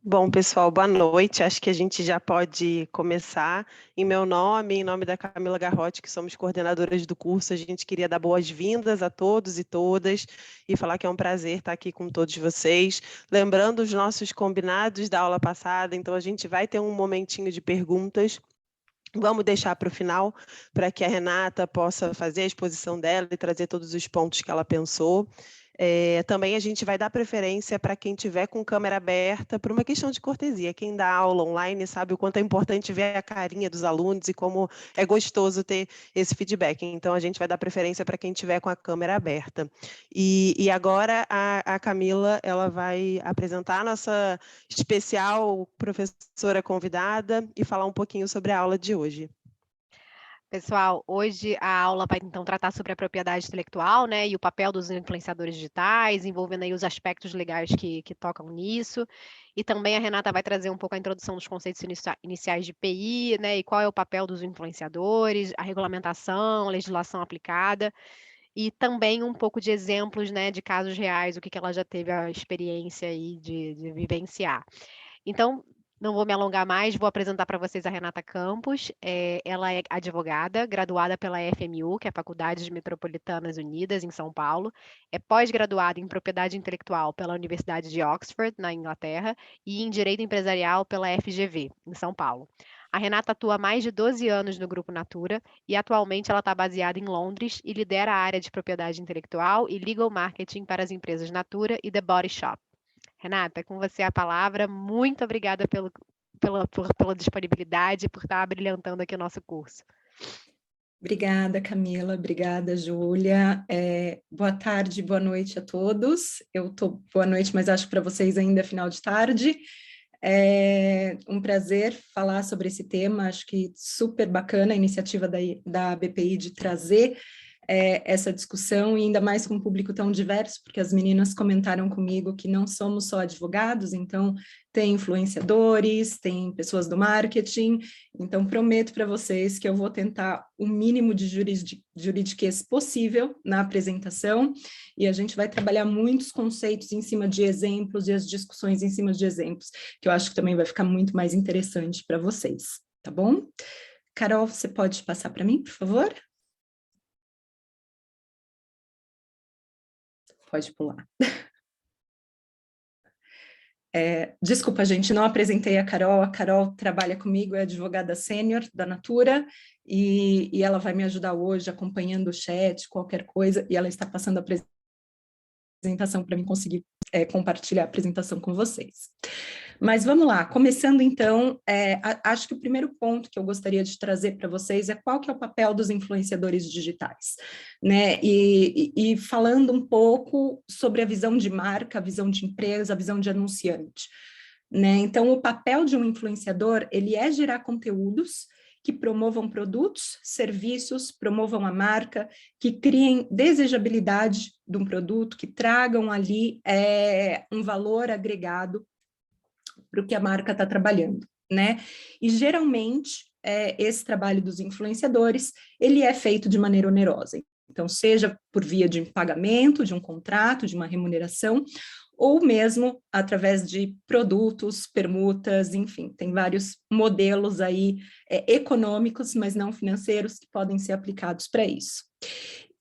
Bom, pessoal, boa noite. Acho que a gente já pode começar. Em meu nome, em nome da Camila Garrote, que somos coordenadoras do curso, a gente queria dar boas-vindas a todos e todas e falar que é um prazer estar aqui com todos vocês. Lembrando os nossos combinados da aula passada, então a gente vai ter um momentinho de perguntas. Vamos deixar para o final, para que a Renata possa fazer a exposição dela e trazer todos os pontos que ela pensou. Também a gente vai dar preferência para quem tiver com câmera aberta, por uma questão de cortesia. Quem dá aula online sabe o quanto é importante ver a carinha dos alunos e como é gostoso ter esse feedback. Então, a gente vai dar preferência para quem tiver com a câmera aberta. E agora a Camila ela vai apresentar a nossa especial professora convidada e falar um pouquinho sobre a aula de hoje. Pessoal, hoje a aula vai então tratar sobre a propriedade intelectual, né, e o papel dos influenciadores digitais, envolvendo aí os aspectos legais que tocam nisso. E também a Renata vai trazer um pouco a introdução dos conceitos iniciais de PI, né, e qual é o papel dos influenciadores, a regulamentação, a legislação aplicada, e também um pouco de exemplos, né, de casos reais, o que ela já teve a experiência aí de vivenciar. Então, não vou me alongar mais, vou apresentar para vocês a Renata Campos. Ela é advogada, graduada pela FMU, que é a Faculdade de Metropolitanas Unidas, em São Paulo. É pós-graduada em Propriedade Intelectual pela Universidade de Oxford, na Inglaterra, e em Direito Empresarial pela FGV, em São Paulo. A Renata atua há mais de 12 anos no Grupo Natura e atualmente ela está baseada em Londres e lidera a área de propriedade intelectual e legal marketing para as empresas Natura e The Body Shop. Renata, com você a palavra. Muito obrigada pela disponibilidade, por estar brilhantando aqui o nosso curso. Obrigada, Camila. Obrigada, Júlia. Boa tarde, boa noite a todos. Eu estou boa noite, mas acho que para vocês ainda é final de tarde. É um prazer falar sobre esse tema. Acho que super bacana a iniciativa da BPI de trazer essa discussão, e ainda mais com um público tão diverso, porque as meninas comentaram comigo que não somos só advogados, então tem influenciadores, tem pessoas do marketing, então prometo para vocês que eu vou tentar o mínimo de juridiquês possível na apresentação, e a gente vai trabalhar muitos conceitos em cima de exemplos e as discussões em cima de exemplos, que eu acho que também vai ficar muito mais interessante para vocês, tá bom? Carol, você pode passar para mim, por favor? Pode pular. Desculpa, gente, não apresentei a Carol trabalha comigo, é advogada sênior da Natura, e ela vai me ajudar hoje acompanhando o chat, qualquer coisa, e ela está passando a apresentação para mim conseguir compartilhar a apresentação com vocês. Mas vamos lá, começando então, acho que o primeiro ponto que eu gostaria de trazer para vocês é qual que é o papel dos influenciadores digitais, né? E falando um pouco sobre a visão de marca, a visão de empresa, a visão de anunciante, né? Então, o papel de um influenciador, ele é gerar conteúdos que promovam produtos, serviços, promovam a marca, que criem desejabilidade de um produto, que tragam ali um valor agregado para o que a marca está trabalhando, né? E geralmente esse trabalho dos influenciadores, ele é feito de maneira onerosa. Então, seja por via de pagamento, de um contrato, de uma remuneração, ou mesmo através de produtos, permutas, enfim, tem vários modelos aí econômicos, mas não financeiros, que podem ser aplicados para isso.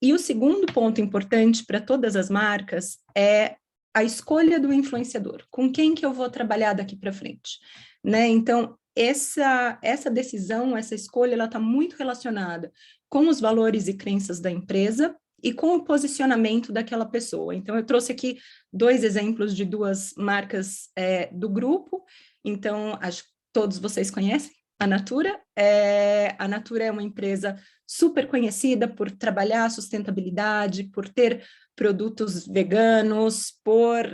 E o segundo ponto importante para todas as marcas é a escolha do influenciador, com quem que eu vou trabalhar daqui para frente, né? Então, essa decisão, essa escolha, ela está muito relacionada com os valores e crenças da empresa e com o posicionamento daquela pessoa. Então, eu trouxe aqui 2 exemplos de 2 marcas do grupo, então, acho que todos vocês conhecem a Natura. A Natura é uma empresa super conhecida por trabalhar a sustentabilidade, por ter produtos veganos, por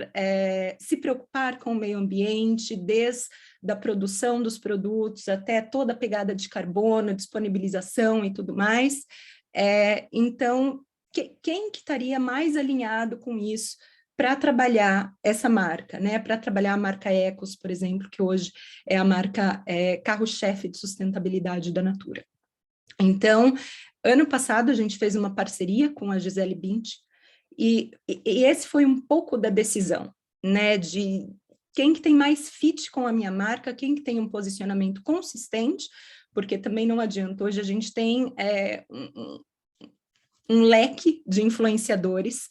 se preocupar com o meio ambiente, desde a produção dos produtos até toda a pegada de carbono, disponibilização e tudo mais. Então, quem que estaria mais alinhado com isso para trabalhar essa marca, né? Para trabalhar a marca Ecos, por exemplo, que hoje é a marca carro-chefe de sustentabilidade da Natura. Então, ano passado a gente fez uma parceria com a Gisele Bündchen, e esse foi um pouco da decisão, né, de quem que tem mais fit com a minha marca, quem que tem um posicionamento consistente, porque também não adianta, hoje a gente tem um leque de influenciadores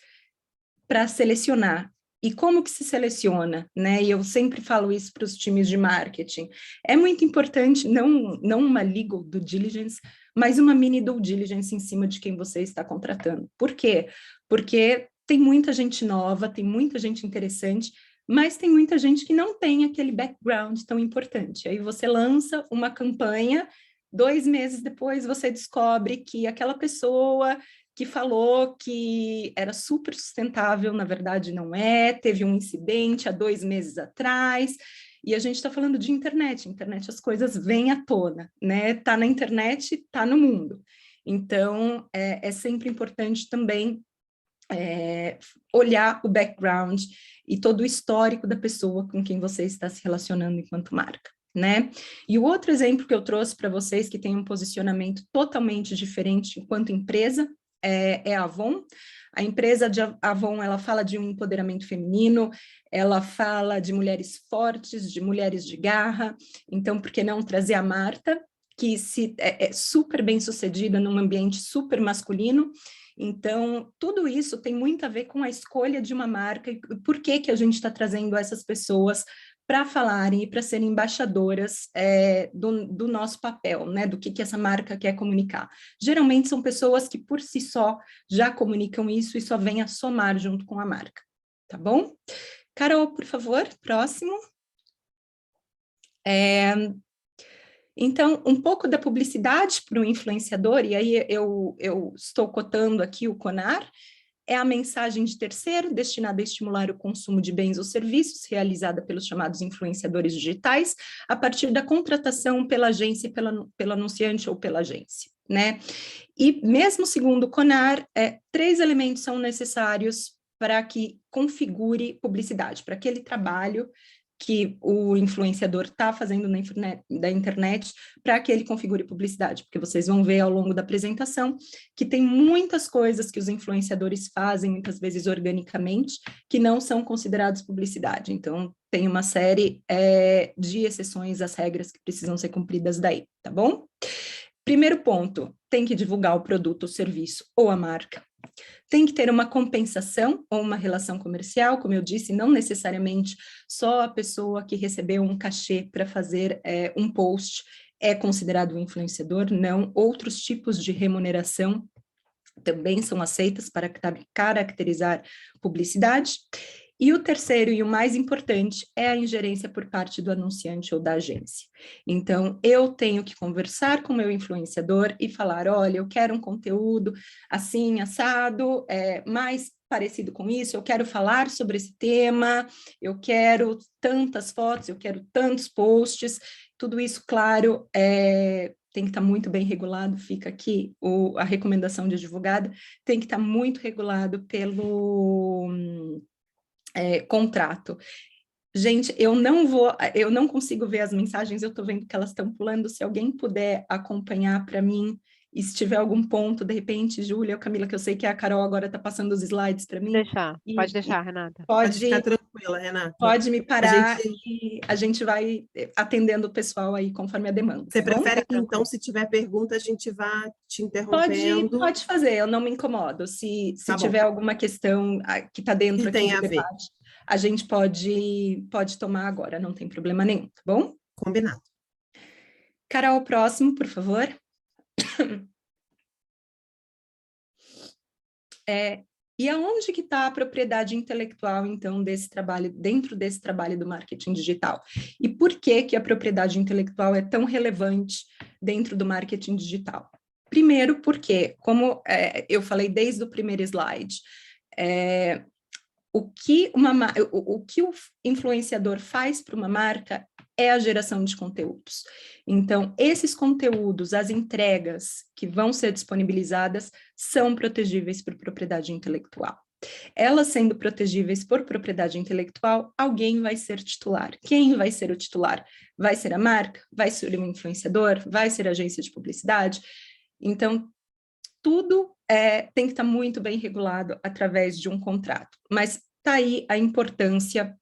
para selecionar. E como que se seleciona, né? E eu sempre falo isso para os times de marketing. É muito importante, não uma legal due diligence, mas uma mini due diligence em cima de quem você está contratando. Por quê? Porque tem muita gente nova, tem muita gente interessante, mas tem muita gente que não tem aquele background tão importante. Aí você lança uma campanha, 2 meses depois você descobre que aquela pessoa que falou que era super sustentável, na verdade não é, teve um incidente há 2 meses atrás, e a gente está falando de internet, as coisas vêm à tona, né? Tá na internet, tá no mundo. Então, é sempre importante também olhar o background e todo o histórico da pessoa com quem você está se relacionando enquanto marca, né? E o outro exemplo que eu trouxe para vocês, que tem um posicionamento totalmente diferente enquanto empresa, é a Avon. A empresa de Avon, ela fala de um empoderamento feminino, ela fala de mulheres fortes, de mulheres de garra. Então, por que não trazer a Marta, que é super bem sucedida num ambiente super masculino? Então, tudo isso tem muito a ver com a escolha de uma marca e por que que a gente está trazendo essas pessoas para falarem e para serem embaixadoras do nosso papel, né? Do que essa marca quer comunicar. Geralmente são pessoas que por si só já comunicam isso e só vêm a somar junto com a marca, tá bom? Carol, por favor, próximo. Então, um pouco da publicidade para o influenciador, e aí eu estou cotando aqui o CONAR, é a mensagem de terceiro destinada a estimular o consumo de bens ou serviços realizada pelos chamados influenciadores digitais a partir da contratação pela agência, pelo anunciante ou pela agência, né? E mesmo segundo o CONAR, 3 elementos são necessários para que configure publicidade, para aquele trabalho que o influenciador está fazendo da internet para que ele configure publicidade, porque vocês vão ver ao longo da apresentação que tem muitas coisas que os influenciadores fazem, muitas vezes organicamente, que não são considerados publicidade. Então, tem uma série de exceções às regras que precisam ser cumpridas daí, tá bom? Primeiro ponto, tem que divulgar o produto, o serviço ou a marca. Tem que ter uma compensação ou uma relação comercial, como eu disse, não necessariamente só a pessoa que recebeu um cachê para fazer um post é considerado um influenciador, não. Outros tipos de remuneração também são aceitas para caracterizar publicidade. E o terceiro e o mais importante é a ingerência por parte do anunciante ou da agência. Então, eu tenho que conversar com o meu influenciador e falar, olha, eu quero um conteúdo assim, assado, mais parecido com isso, eu quero falar sobre esse tema, eu quero tantas fotos, eu quero tantos posts, tudo isso, claro, tem que estar muito bem regulado, fica aqui a recomendação de advogada, tem que estar muito regulado pelo contrato. Gente, eu não consigo ver as mensagens, eu estou vendo que elas estão pulando, se alguém puder acompanhar para mim, e se tiver algum ponto, de repente, Júlia ou Camila, que eu sei que a Carol agora está passando os slides para mim. Pode deixar, Renata. Pode ficar tranquila, Renata. Pode me parar e a gente vai atendendo o pessoal aí conforme a demanda. Você prefere que, então, se tiver pergunta, a gente vá te interrompendo? Pode fazer, eu não me incomodo. Se tiver alguma questão que está dentro aqui do debate, a gente pode tomar agora, não tem problema nenhum, tá bom? Combinado. Carol, próximo, por favor. E aonde que está a propriedade intelectual, então, desse trabalho, dentro desse trabalho do marketing digital? E por que a propriedade intelectual é tão relevante dentro do marketing digital? Primeiro, porque, como eu falei desde o primeiro slide, o que o influenciador faz para uma marca é a geração de conteúdos. Então, esses conteúdos, as entregas que vão ser disponibilizadas, são protegíveis por propriedade intelectual. Elas sendo protegíveis por propriedade intelectual, alguém vai ser titular. Quem vai ser o titular? Vai ser a marca? Vai ser o influenciador? Vai ser a agência de publicidade? Então, tudo tem que estar muito bem regulado através de um contrato. Mas está aí a importância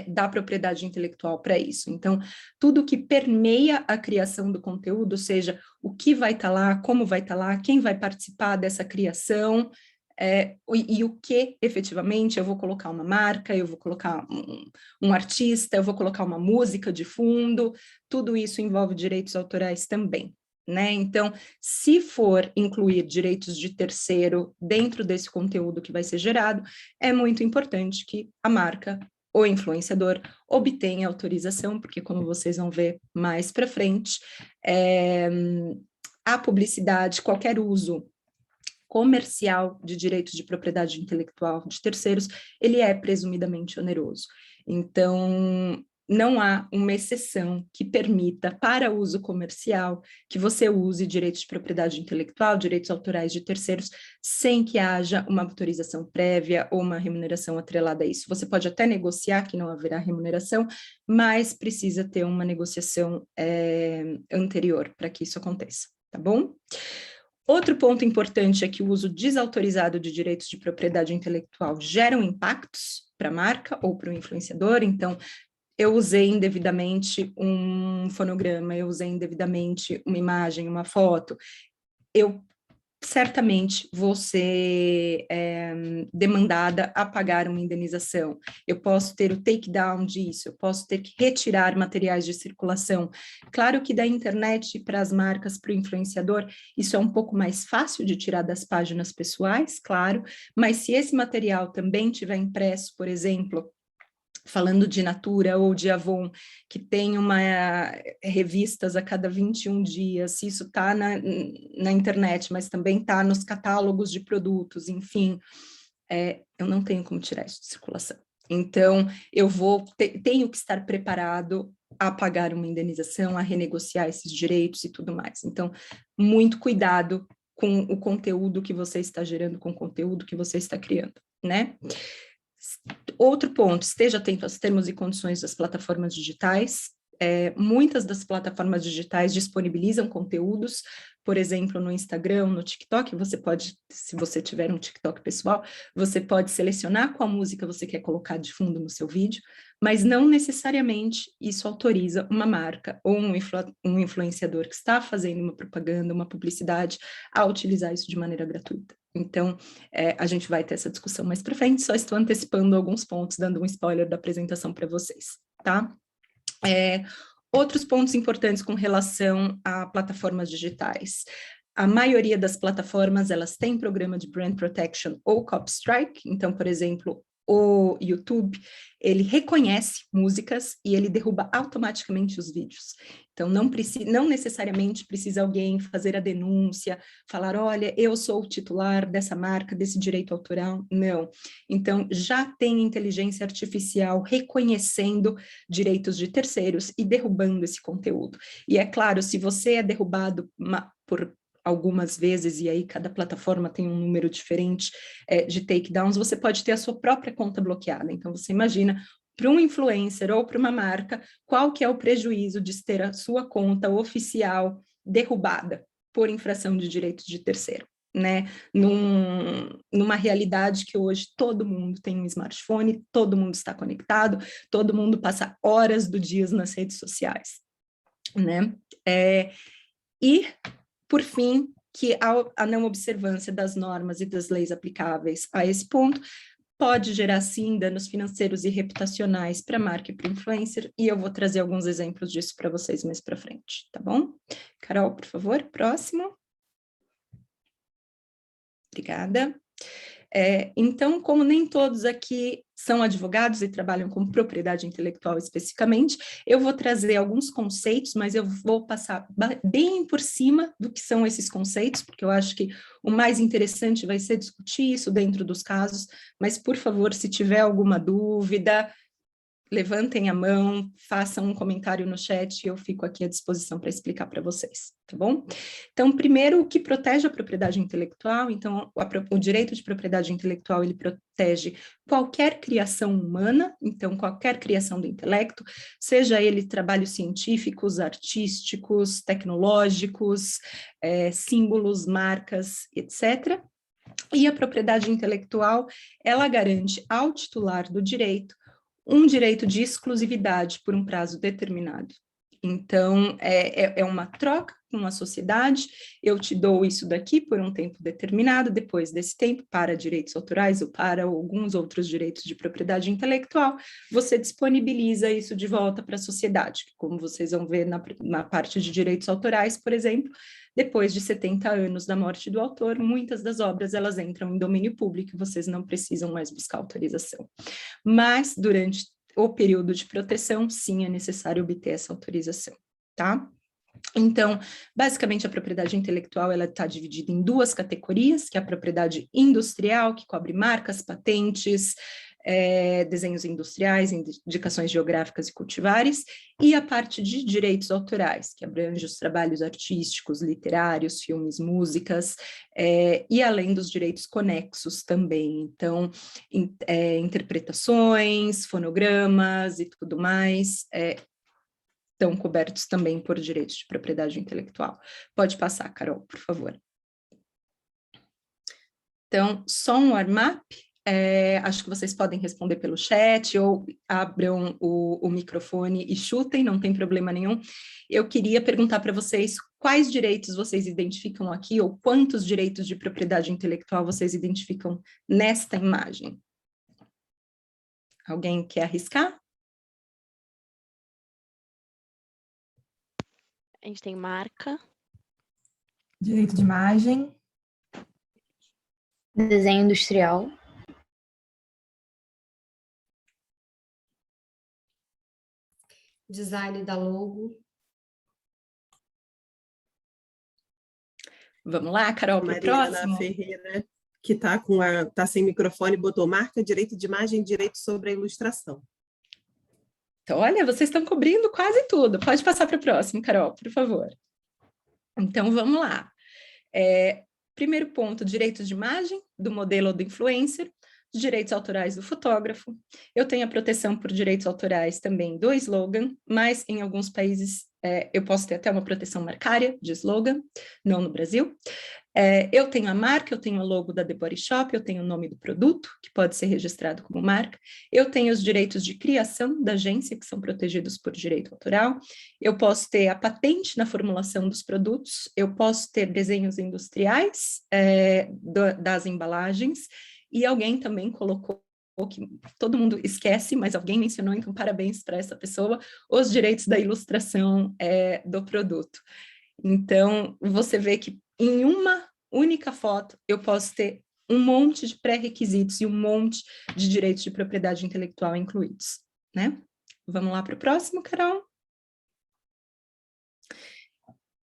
da propriedade intelectual para isso. Então, tudo que permeia a criação do conteúdo, ou seja, o que vai estar lá, como vai estar lá, quem vai participar dessa criação, e o que, efetivamente, eu vou colocar uma marca, eu vou colocar um artista, eu vou colocar uma música de fundo, tudo isso envolve direitos autorais também. Né? Então, se for incluir direitos de terceiro dentro desse conteúdo que vai ser gerado, é muito importante que a marca, o influenciador, obtenha autorização, porque como vocês vão ver mais para frente, a publicidade, qualquer uso comercial de direitos de propriedade intelectual de terceiros, ele é presumidamente oneroso. Então, não há uma exceção que permita, para uso comercial, que você use direitos de propriedade intelectual, direitos autorais de terceiros, sem que haja uma autorização prévia ou uma remuneração atrelada a isso. Você pode até negociar que não haverá remuneração, mas precisa ter uma negociação anterior para que isso aconteça, tá bom? Outro ponto importante é que o uso desautorizado de direitos de propriedade intelectual geram impactos para a marca ou para o influenciador. Então, eu usei indevidamente um fonograma, eu usei indevidamente uma imagem, uma foto, eu certamente vou ser demandada a pagar uma indenização. Eu posso ter o takedown disso, eu posso ter que retirar materiais de circulação. Claro que da internet para as marcas, para o influenciador, isso é um pouco mais fácil de tirar das páginas pessoais, claro, mas se esse material também tiver impresso, por exemplo, falando de Natura ou de Avon, que tem revistas a cada 21 dias, se isso está na internet, mas também está nos catálogos de produtos, enfim, eu não tenho como tirar isso de circulação. Então, tenho que estar preparado a pagar uma indenização, a renegociar esses direitos e tudo mais. Então, muito cuidado com o conteúdo que você está gerando, com o conteúdo que você está criando, né? Outro ponto, esteja atento aos termos e condições das plataformas digitais. Muitas das plataformas digitais disponibilizam conteúdos, por exemplo, no Instagram, no TikTok, você pode, se você tiver um TikTok pessoal, você pode selecionar qual música você quer colocar de fundo no seu vídeo, mas não necessariamente isso autoriza uma marca ou um influenciador que está fazendo uma propaganda, uma publicidade, a utilizar isso de maneira gratuita. Então, a gente vai ter essa discussão mais para frente, só estou antecipando alguns pontos, dando um spoiler da apresentação para vocês, tá? Outros pontos importantes com relação a plataformas digitais. A maioria das plataformas, elas têm programa de Brand Protection ou Copy Strike, então, por exemplo, o YouTube, ele reconhece músicas e ele derruba automaticamente os vídeos. Então, não necessariamente precisa alguém fazer a denúncia, falar, olha, eu sou o titular dessa marca, desse direito autoral, não. Então, já tem inteligência artificial reconhecendo direitos de terceiros e derrubando esse conteúdo. E é claro, se você é derrubado por algumas vezes, e aí cada plataforma tem um número diferente de takedowns, você pode ter a sua própria conta bloqueada. Então, você imagina, para um influencer ou para uma marca, qual que é o prejuízo de ter a sua conta oficial derrubada por infração de direitos de terceiro, né? Numa realidade que hoje todo mundo tem um smartphone, todo mundo está conectado, todo mundo passa horas do dia nas redes sociais, né? E por fim, que a não observância das normas e das leis aplicáveis a esse ponto pode gerar, sim, danos financeiros e reputacionais para a marca e para o influencer, e eu vou trazer alguns exemplos disso para vocês mais para frente, tá bom? Carol, por favor, próximo. Obrigada. Então, como nem todos aqui são advogados e trabalham com propriedade intelectual especificamente, eu vou trazer alguns conceitos, mas eu vou passar bem por cima do que são esses conceitos, porque eu acho que o mais interessante vai ser discutir isso dentro dos casos, mas, por favor, se tiver alguma dúvida, levantem a mão, façam um comentário no chat e eu fico aqui à disposição para explicar para vocês, tá bom? Então, primeiro, o que protege a propriedade intelectual? Então, o direito de propriedade intelectual, ele protege qualquer criação humana, então, qualquer criação do intelecto, seja ele trabalhos científicos, artísticos, tecnológicos, símbolos, marcas, etc. E a propriedade intelectual, ela garante ao titular do direito um direito de exclusividade por um prazo determinado. Então, é uma troca com a sociedade, eu te dou isso daqui por um tempo determinado, depois desse tempo, para direitos autorais ou para alguns outros direitos de propriedade intelectual, você disponibiliza isso de volta para a sociedade, como vocês vão ver na parte de direitos autorais, por exemplo, depois de 70 anos da morte do autor, muitas das obras elas entram em domínio público, vocês não precisam mais buscar autorização. Mas, durante o período de proteção, sim, é necessário obter essa autorização, tá? Então, basicamente, a propriedade intelectual ela está dividida em duas categorias, que é a propriedade industrial, que cobre marcas, patentes, desenhos industriais, indicações geográficas e cultivares, e a parte de direitos autorais, que abrange os trabalhos artísticos, literários, filmes, músicas, e além dos direitos conexos também, então, interpretações, fonogramas e tudo mais, estão cobertos também por direitos de propriedade intelectual. Pode passar, Carol, por favor. Então, só um warm-up, acho que vocês podem responder pelo chat ou abram o microfone e chutem, não tem problema nenhum. Eu queria perguntar para vocês quais direitos vocês identificam aqui ou quantos direitos de propriedade intelectual vocês identificam nesta imagem. Alguém quer arriscar? A gente tem marca. Direito de imagem. Desenho industrial. Design da logo. Vamos lá, Carol, para o próximo. Ferreira, que tá sem microfone, botou marca, direito de imagem, direito sobre a ilustração. Então, olha, vocês estão cobrindo quase tudo. Pode passar para o próximo, Carol, por favor. Então, vamos lá. Primeiro ponto, direitos de imagem, do modelo ou do influencer, os direitos autorais do fotógrafo. Eu tenho a proteção por direitos autorais também do slogan, mas em alguns países eu posso ter até uma proteção marcária de slogan, não no Brasil. Eu tenho a marca, eu tenho o logo da The Body Shop, eu tenho o nome do produto, que pode ser registrado como marca, eu tenho os direitos de criação da agência, que são protegidos por direito autoral, eu posso ter a patente na formulação dos produtos, eu posso ter desenhos industriais das embalagens, e alguém também colocou, que todo mundo esquece, mas alguém mencionou, então parabéns para essa pessoa, os direitos da ilustração do produto. Então, você vê que em uma única foto eu posso ter um monte de pré-requisitos e um monte de direitos de propriedade intelectual incluídos, né? Vamos lá para o próximo, Carol?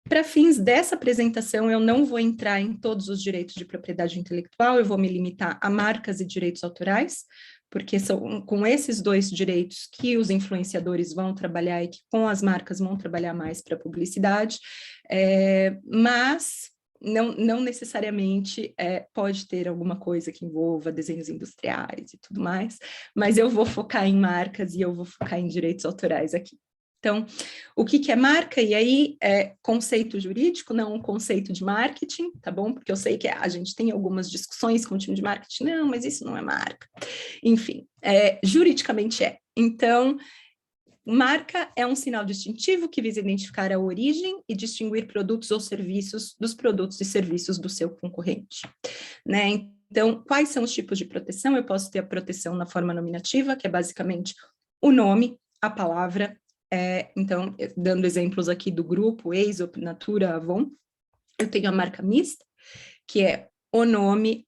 Para fins dessa apresentação, eu não vou entrar em todos os direitos de propriedade intelectual, eu vou me limitar a marcas e direitos autorais, porque são com esses dois direitos que os influenciadores vão trabalhar e que com as marcas vão trabalhar mais para publicidade, mas não necessariamente pode ter alguma coisa que envolva desenhos industriais e tudo mais, mas eu vou focar em marcas e eu vou focar em direitos autorais aqui. Então, o que é marca? E aí, conceito jurídico, não um conceito de marketing, tá bom? Porque eu sei que a gente tem algumas discussões com o time de marketing, não, mas isso não é marca. Enfim, juridicamente é. Então, marca é um sinal distintivo que visa identificar a origem e distinguir produtos ou serviços dos produtos e serviços do seu concorrente, né? Então, quais são os tipos de proteção? Eu posso ter a proteção na forma nominativa, que é basicamente o nome, a palavra. Então, dando exemplos aqui do grupo, Aesop, Natura, Avon, eu tenho a marca mista, que é o nome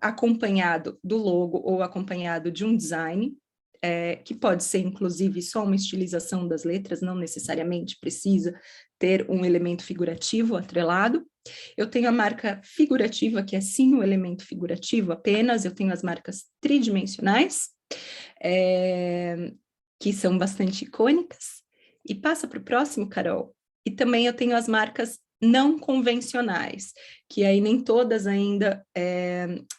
acompanhado do logo ou acompanhado de um design, que pode ser, inclusive, só uma estilização das letras, não necessariamente precisa ter um elemento figurativo atrelado. Eu tenho a marca figurativa, que é sim um elemento figurativo apenas, eu tenho as marcas tridimensionais, que são bastante icônicas, e passa para o próximo, Carol. E também eu tenho as marcas não convencionais, que aí nem todas ainda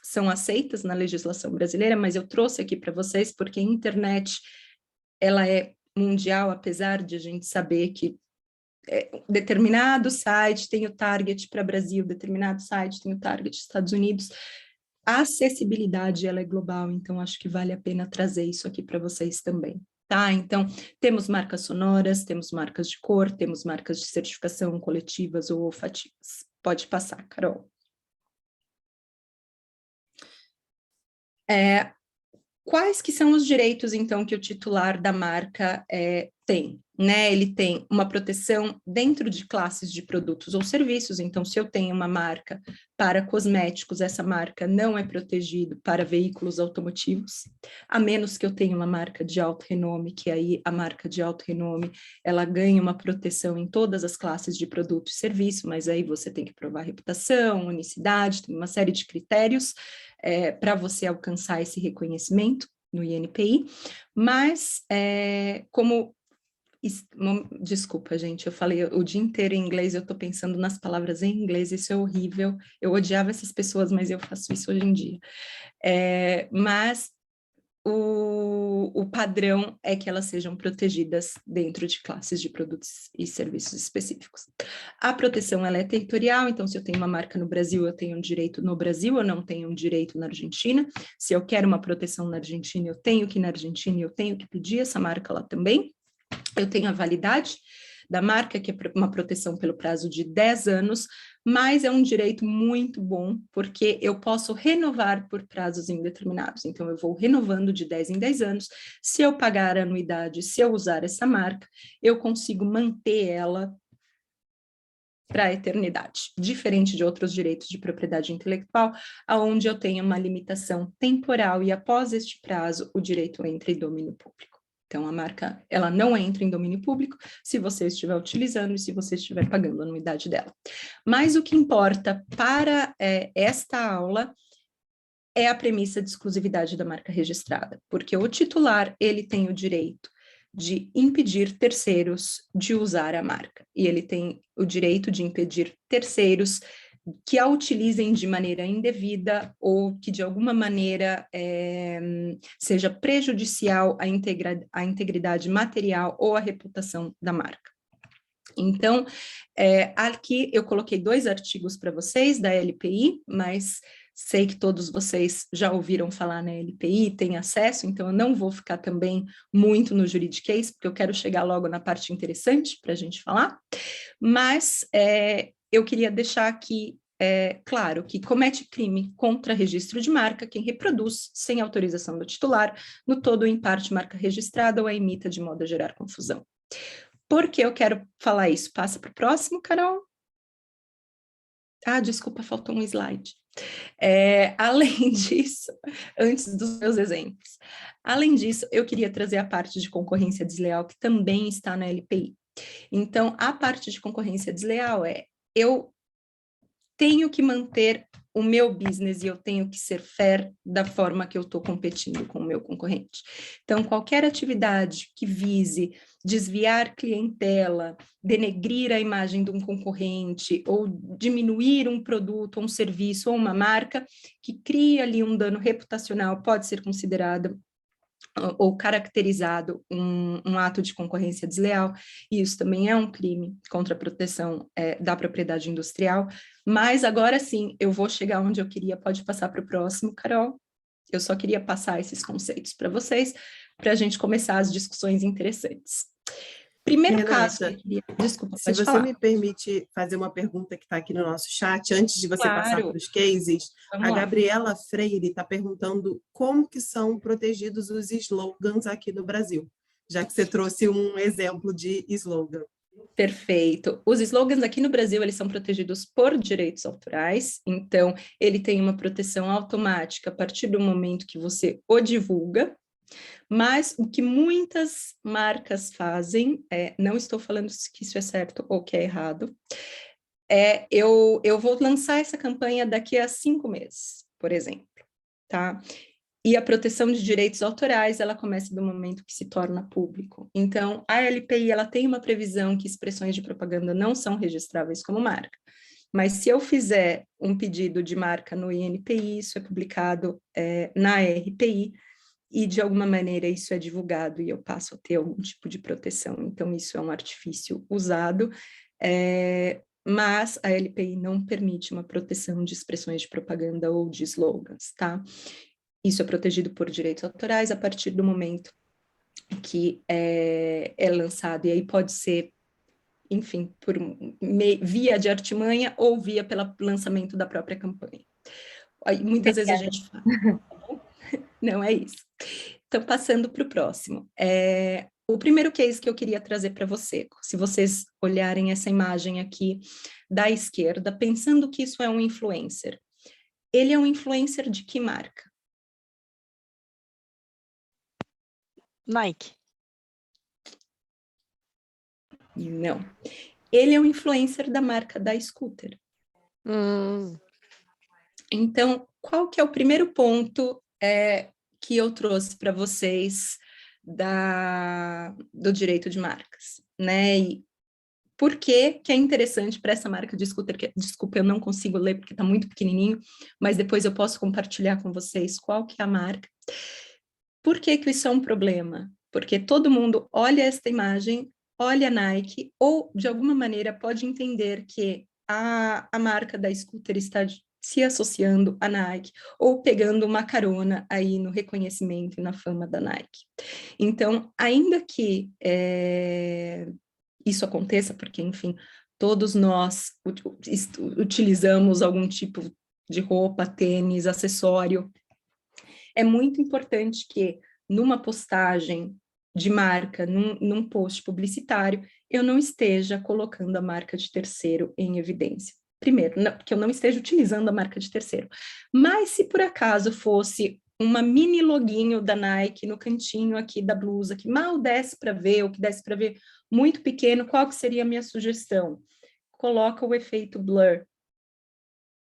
são aceitas na legislação brasileira, mas eu trouxe aqui para vocês porque a internet, ela é mundial, apesar de a gente saber que determinado site tem o target para Brasil, determinado site tem o target Estados Unidos, A acessibilidade, ela é global, então acho que vale a pena trazer isso aqui para vocês também. Tá? Então, temos marcas sonoras, temos marcas de cor, temos marcas de certificação coletivas ou olfativas. Pode passar, Carol. Quais que são os direitos, então, que o titular da marca tem? Né? Ele tem uma proteção dentro de classes de produtos ou serviços, então, se eu tenho uma marca para cosméticos, essa marca não é protegida para veículos automotivos, a menos que eu tenha uma marca de alto renome, que aí a marca de alto renome, ela ganha uma proteção em todas as classes de produto e serviço, mas aí você tem que provar reputação, unicidade, tem uma série de critérios para você alcançar esse reconhecimento no INPI, mas desculpa, gente, eu falei o dia inteiro em inglês, eu estou pensando nas palavras em inglês, isso é horrível, eu odiava essas pessoas, mas eu faço isso hoje em dia. Mas o padrão é que elas sejam protegidas dentro de classes de produtos e serviços específicos. A proteção, ela é territorial, então se eu tenho uma marca no Brasil, eu tenho um direito no Brasil, eu não tenho um direito na Argentina. Se eu quero uma proteção na Argentina, eu tenho que ir na Argentina, eu tenho que pedir essa marca lá também. Eu tenho a validade da marca, que é uma proteção pelo prazo de 10 anos, mas é um direito muito bom, porque eu posso renovar por prazos indeterminados. Então, eu vou renovando de 10 em 10 anos. Se eu pagar a anuidade, se eu usar essa marca, eu consigo manter ela para a eternidade, diferente de outros direitos de propriedade intelectual, onde eu tenho uma limitação temporal e após este prazo, o direito entra em domínio público. Então, a marca, ela não entra em domínio público se você estiver utilizando e se você estiver pagando a anuidade dela. Mas o que importa para esta aula é a premissa de exclusividade da marca registrada, porque o titular, ele tem o direito de impedir terceiros de usar a marca, e ele tem o direito de impedir terceiros que a utilizem de maneira indevida ou que de alguma maneira seja prejudicial à integridade material ou à reputação da marca. Então, aqui eu coloquei 2 artigos para vocês da LPI, mas sei que todos vocês já ouviram falar na LPI, têm acesso, então eu não vou ficar também muito no juridiquês, porque eu quero chegar logo na parte interessante para a gente falar, mas eu queria deixar aqui claro que comete crime contra registro de marca quem reproduz, sem autorização do titular, no todo ou em parte marca registrada ou a imita de modo a gerar confusão. Por que eu quero falar isso? Passa para o próximo, Carol. Ah, desculpa, faltou um slide. Além disso, antes dos meus exemplos, além disso, eu queria trazer a parte de concorrência desleal, que também está na LPI. Então, a parte de concorrência desleal eu tenho que manter o meu business e eu tenho que ser fair da forma que eu estou competindo com o meu concorrente. Então, qualquer atividade que vise desviar clientela, denegrir a imagem de um concorrente ou diminuir um produto, um serviço ou uma marca que cria ali um dano reputacional pode ser considerado ou caracterizado um ato de concorrência desleal, e isso também é um crime contra a proteção da propriedade industrial, mas agora sim, eu vou chegar onde eu queria, pode passar para o próximo, Carol. Eu só queria passar esses conceitos para vocês, para a gente começar as discussões interessantes. Primeiro Renata, caso que eu queria... Desculpa, se pode você falar. me permite fazer uma pergunta que está aqui no nosso chat, antes de você passar Claro. para os cases, Vamos a lá. Gabriela Freire está perguntando como que são protegidos os slogans aqui no Brasil, já que você trouxe um exemplo de slogan. Perfeito. Os slogans aqui no Brasil, eles são protegidos por direitos autorais, então ele tem uma proteção automática a partir do momento que você o divulga, mas o que muitas marcas fazem, não estou falando que isso é certo ou que é errado, eu vou lançar essa campanha daqui a 5 meses, por exemplo, tá? E a proteção de direitos autorais, ela começa do momento que se torna público. Então, a LPI, ela tem uma previsão que expressões de propaganda não são registráveis como marca. Mas se eu fizer um pedido de marca no INPI, isso é publicado na RPI, e de alguma maneira isso é divulgado e eu passo a ter algum tipo de proteção. Então, isso é um artifício usado mas a LPI não permite uma proteção de expressões de propaganda ou de slogans, tá? Isso é protegido por direitos autorais a partir do momento que é lançado, e aí pode ser, enfim, via de artimanha ou via pelo lançamento da própria campanha. Aí, muitas vezes a gente fala, não é isso. Então, passando para o próximo. O primeiro case que eu queria trazer para você, se vocês olharem essa imagem aqui da esquerda, pensando que isso é um influencer. Ele é um influencer de que marca? Nike. Não. Ele é um influencer da marca da Scooter. Então, qual que é o primeiro ponto que eu trouxe para vocês do direito de marcas, né? E por que é interessante para essa marca de scooter, que, desculpa, eu não consigo ler porque está muito pequenininho, mas depois eu posso compartilhar com vocês qual que é a marca. Por que isso é um problema? Porque todo mundo olha esta imagem, olha a Nike, ou de alguma maneira pode entender que a marca da scooter está se associando à Nike, ou pegando uma carona aí no reconhecimento e na fama da Nike. Então, ainda que isso aconteça, porque, enfim, todos nós utilizamos algum tipo de roupa, tênis, acessório, é muito importante que numa postagem de marca, num post publicitário, eu não esteja colocando a marca de terceiro em evidência. Primeiro, que eu não esteja utilizando a marca de terceiro. Mas se por acaso fosse uma mini loguinho da Nike no cantinho aqui da blusa, que mal desse para ver, ou que desse para ver muito pequeno, qual que seria a minha sugestão? Coloca o efeito blur.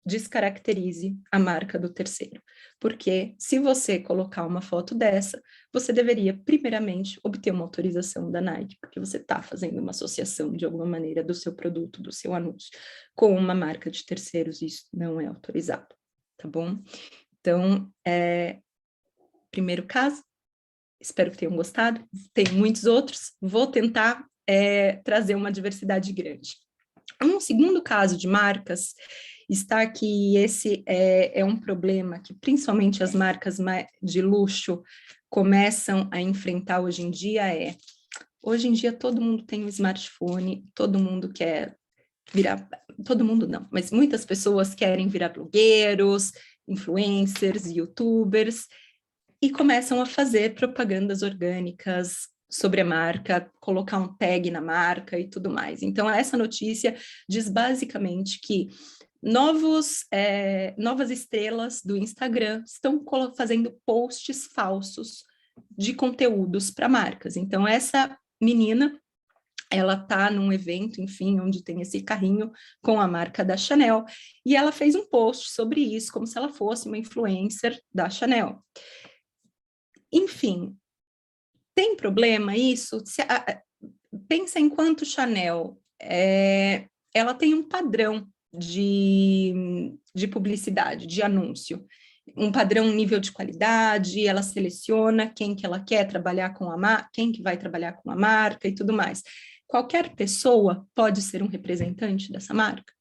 Descaracterize a marca do terceiro. Porque se você colocar uma foto dessa, você deveria, primeiramente, obter uma autorização da Nike, porque você está fazendo uma associação, de alguma maneira, do seu produto, do seu anúncio, com uma marca de terceiros, isso não é autorizado, tá bom? Então, primeiro caso, espero que tenham gostado, tem muitos outros, vou tentar trazer uma diversidade grande. Um segundo caso de marcas está que esse é um problema que principalmente as marcas de luxo começam a enfrentar hoje em dia. Hoje em dia todo mundo tem um smartphone, todo mundo quer virar, todo mundo não, mas muitas pessoas querem virar blogueiros, influencers, youtubers, e começam a fazer propagandas orgânicas sobre a marca, colocar um tag na marca e tudo mais. Então, essa notícia diz basicamente que novas estrelas do Instagram estão fazendo posts falsos de conteúdos para marcas. Então, essa menina, ela está num evento, enfim, onde tem esse carrinho com a marca da Chanel, e ela fez um post sobre isso, como se ela fosse uma influencer da Chanel. Enfim, tem problema isso? Pensa enquanto Chanel, ela tem um padrão de publicidade, de anúncio, um padrão nível de qualidade, ela seleciona quem que ela quer trabalhar com a marca, quem que vai trabalhar com a marca e tudo mais. Qualquer pessoa pode ser um representante dessa marca?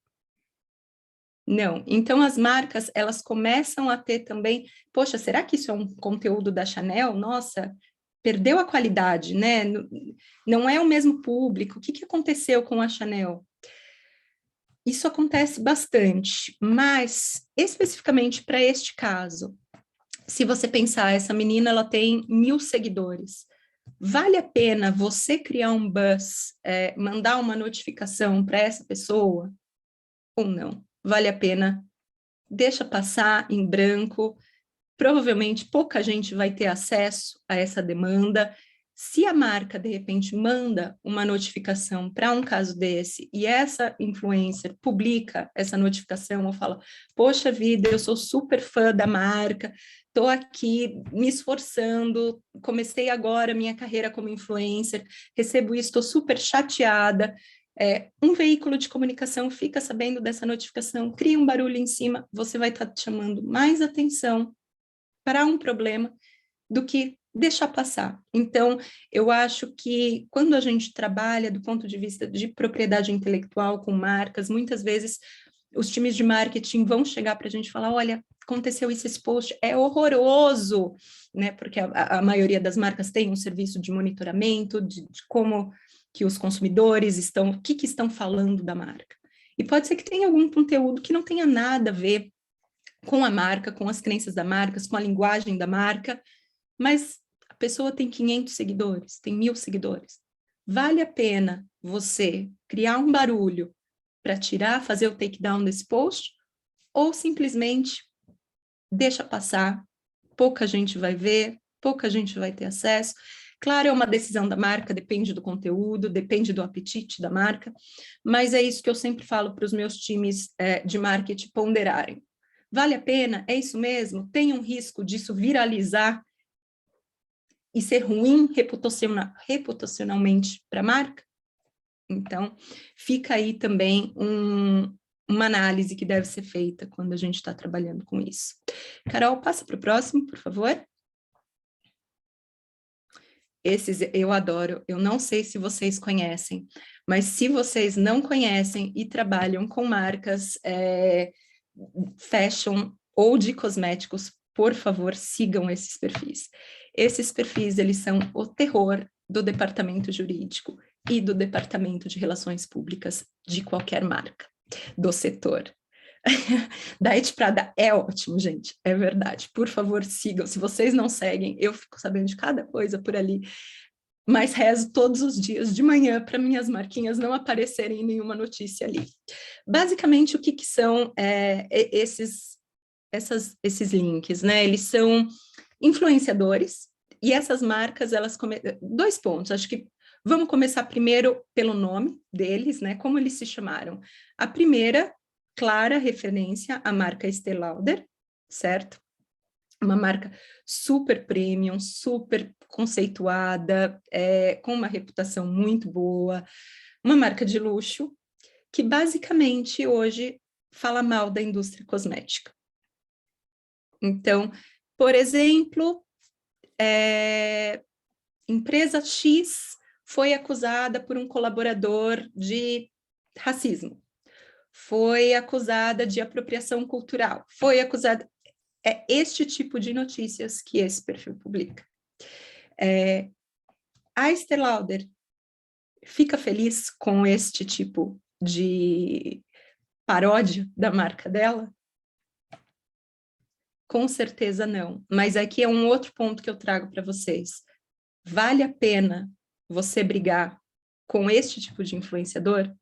Não. Então, as marcas, elas começam a ter também, poxa, será que isso é um conteúdo da Chanel? Nossa, perdeu a qualidade, né? Não é o mesmo público. O que aconteceu com a Chanel? Isso acontece bastante, mas especificamente para este caso, se você pensar, essa menina, ela tem 1.000 seguidores. Vale a pena você criar um buzz, mandar uma notificação para essa pessoa ou não? Vale a pena, deixa passar em branco, provavelmente pouca gente vai ter acesso a essa demanda. Se a marca, de repente, manda uma notificação para um caso desse e essa influencer publica essa notificação ou fala, poxa vida, eu sou super fã da marca, estou aqui me esforçando, comecei agora minha carreira como influencer, recebo isso, estou super chateada. Um veículo de comunicação fica sabendo dessa notificação, cria um barulho em cima, você vai estar chamando mais atenção para um problema do que deixar passar. Então, eu acho que quando a gente trabalha do ponto de vista de propriedade intelectual com marcas, muitas vezes os times de marketing vão chegar para a gente falar, olha, aconteceu isso, esse post é horroroso, né? Porque a maioria das marcas tem um serviço de monitoramento, de como que os consumidores estão, o que estão falando da marca. E pode ser que tenha algum conteúdo que não tenha nada a ver com a marca, com as crenças da marca, com a linguagem da marca, mas a pessoa tem 500 seguidores, tem 1.000 seguidores. Vale a pena você criar um barulho para tirar, fazer o takedown desse post, ou simplesmente deixa passar, pouca gente vai ver, pouca gente vai ter acesso. Claro, é uma decisão da marca, depende do conteúdo, depende do apetite da marca, mas é isso que eu sempre falo para os meus times de marketing ponderarem. Vale a pena? É isso mesmo? Tem um risco disso viralizar e ser ruim reputacionalmente para a marca? Então, fica aí também uma análise que deve ser feita quando a gente está trabalhando com isso. Carol, passa para o próximo, por favor. Esses eu adoro, eu não sei se vocês conhecem, mas se vocês não conhecem e trabalham com marcas fashion ou de cosméticos, por favor, sigam esses perfis. Esses perfis, eles são o terror do departamento jurídico e do departamento de relações públicas de qualquer marca do setor. Diet Prada é ótimo, gente, é verdade. Por favor, sigam. Se vocês não seguem, eu fico sabendo de cada coisa por ali, mas rezo todos os dias de manhã para minhas marquinhas não aparecerem em nenhuma notícia ali. Basicamente, o que são esses links, né? Eles são influenciadores e essas marcas, elas... Dois pontos, acho que vamos começar primeiro pelo nome deles, né? Como eles se chamaram. A primeira, clara referência à marca Estée Lauder, certo? Uma marca super premium, super conceituada, com uma reputação muito boa, uma marca de luxo, que basicamente hoje fala mal da indústria cosmética. Então, por exemplo, empresa X foi acusada por um colaborador de racismo, foi acusada de apropriação cultural, foi acusada... É este tipo de notícias que esse perfil publica. A Estée Lauder fica feliz com este tipo de paródia da marca dela? Com certeza não. Mas aqui é um outro ponto que eu trago para vocês. Vale a pena você brigar com este tipo de influenciador?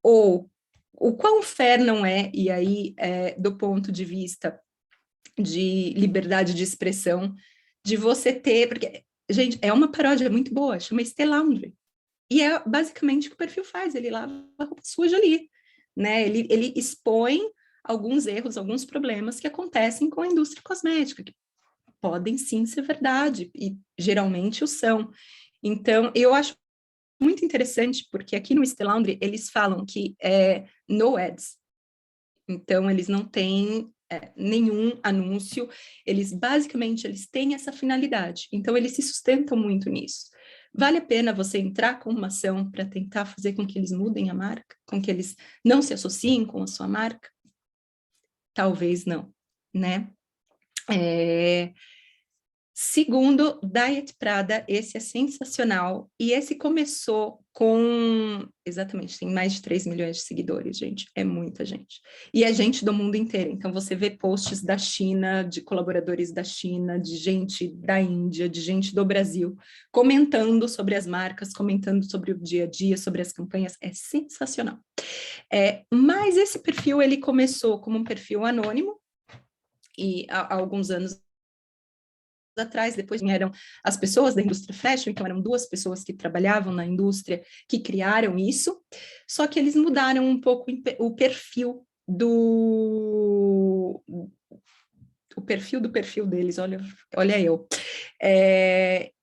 Ou o quão fair não é, e aí do ponto de vista de liberdade de expressão, de você ter, porque, gente, é uma paródia muito boa, chama Estée Lauder, e é basicamente o que o perfil faz, ele lava a roupa suja ali, né, ele expõe alguns erros, alguns problemas que acontecem com a indústria cosmética, que podem sim ser verdade, e geralmente o são. Então, eu acho muito interessante, porque aqui no Estée Lauder, eles falam que no ads, então eles não têm nenhum anúncio, eles basicamente têm essa finalidade, então eles se sustentam muito nisso. Vale a pena você entrar com uma ação para tentar fazer com que eles mudem a marca, com que eles não se associem com a sua marca? Talvez não, né? Segundo, Diet Prada, esse é sensacional, e esse começou com, exatamente, tem mais de 3 milhões de seguidores, gente, é muita gente, e é gente do mundo inteiro, então você vê posts da China, de colaboradores da China, de gente da Índia, de gente do Brasil, comentando sobre as marcas, comentando sobre o dia a dia, sobre as campanhas, é sensacional. Mas esse perfil, ele começou como um perfil anônimo, e há alguns anos atrás, depois eram as pessoas da indústria fashion, então eram 2 pessoas que trabalhavam na indústria que criaram isso, só que eles mudaram um pouco o perfil do perfil deles, olha eu.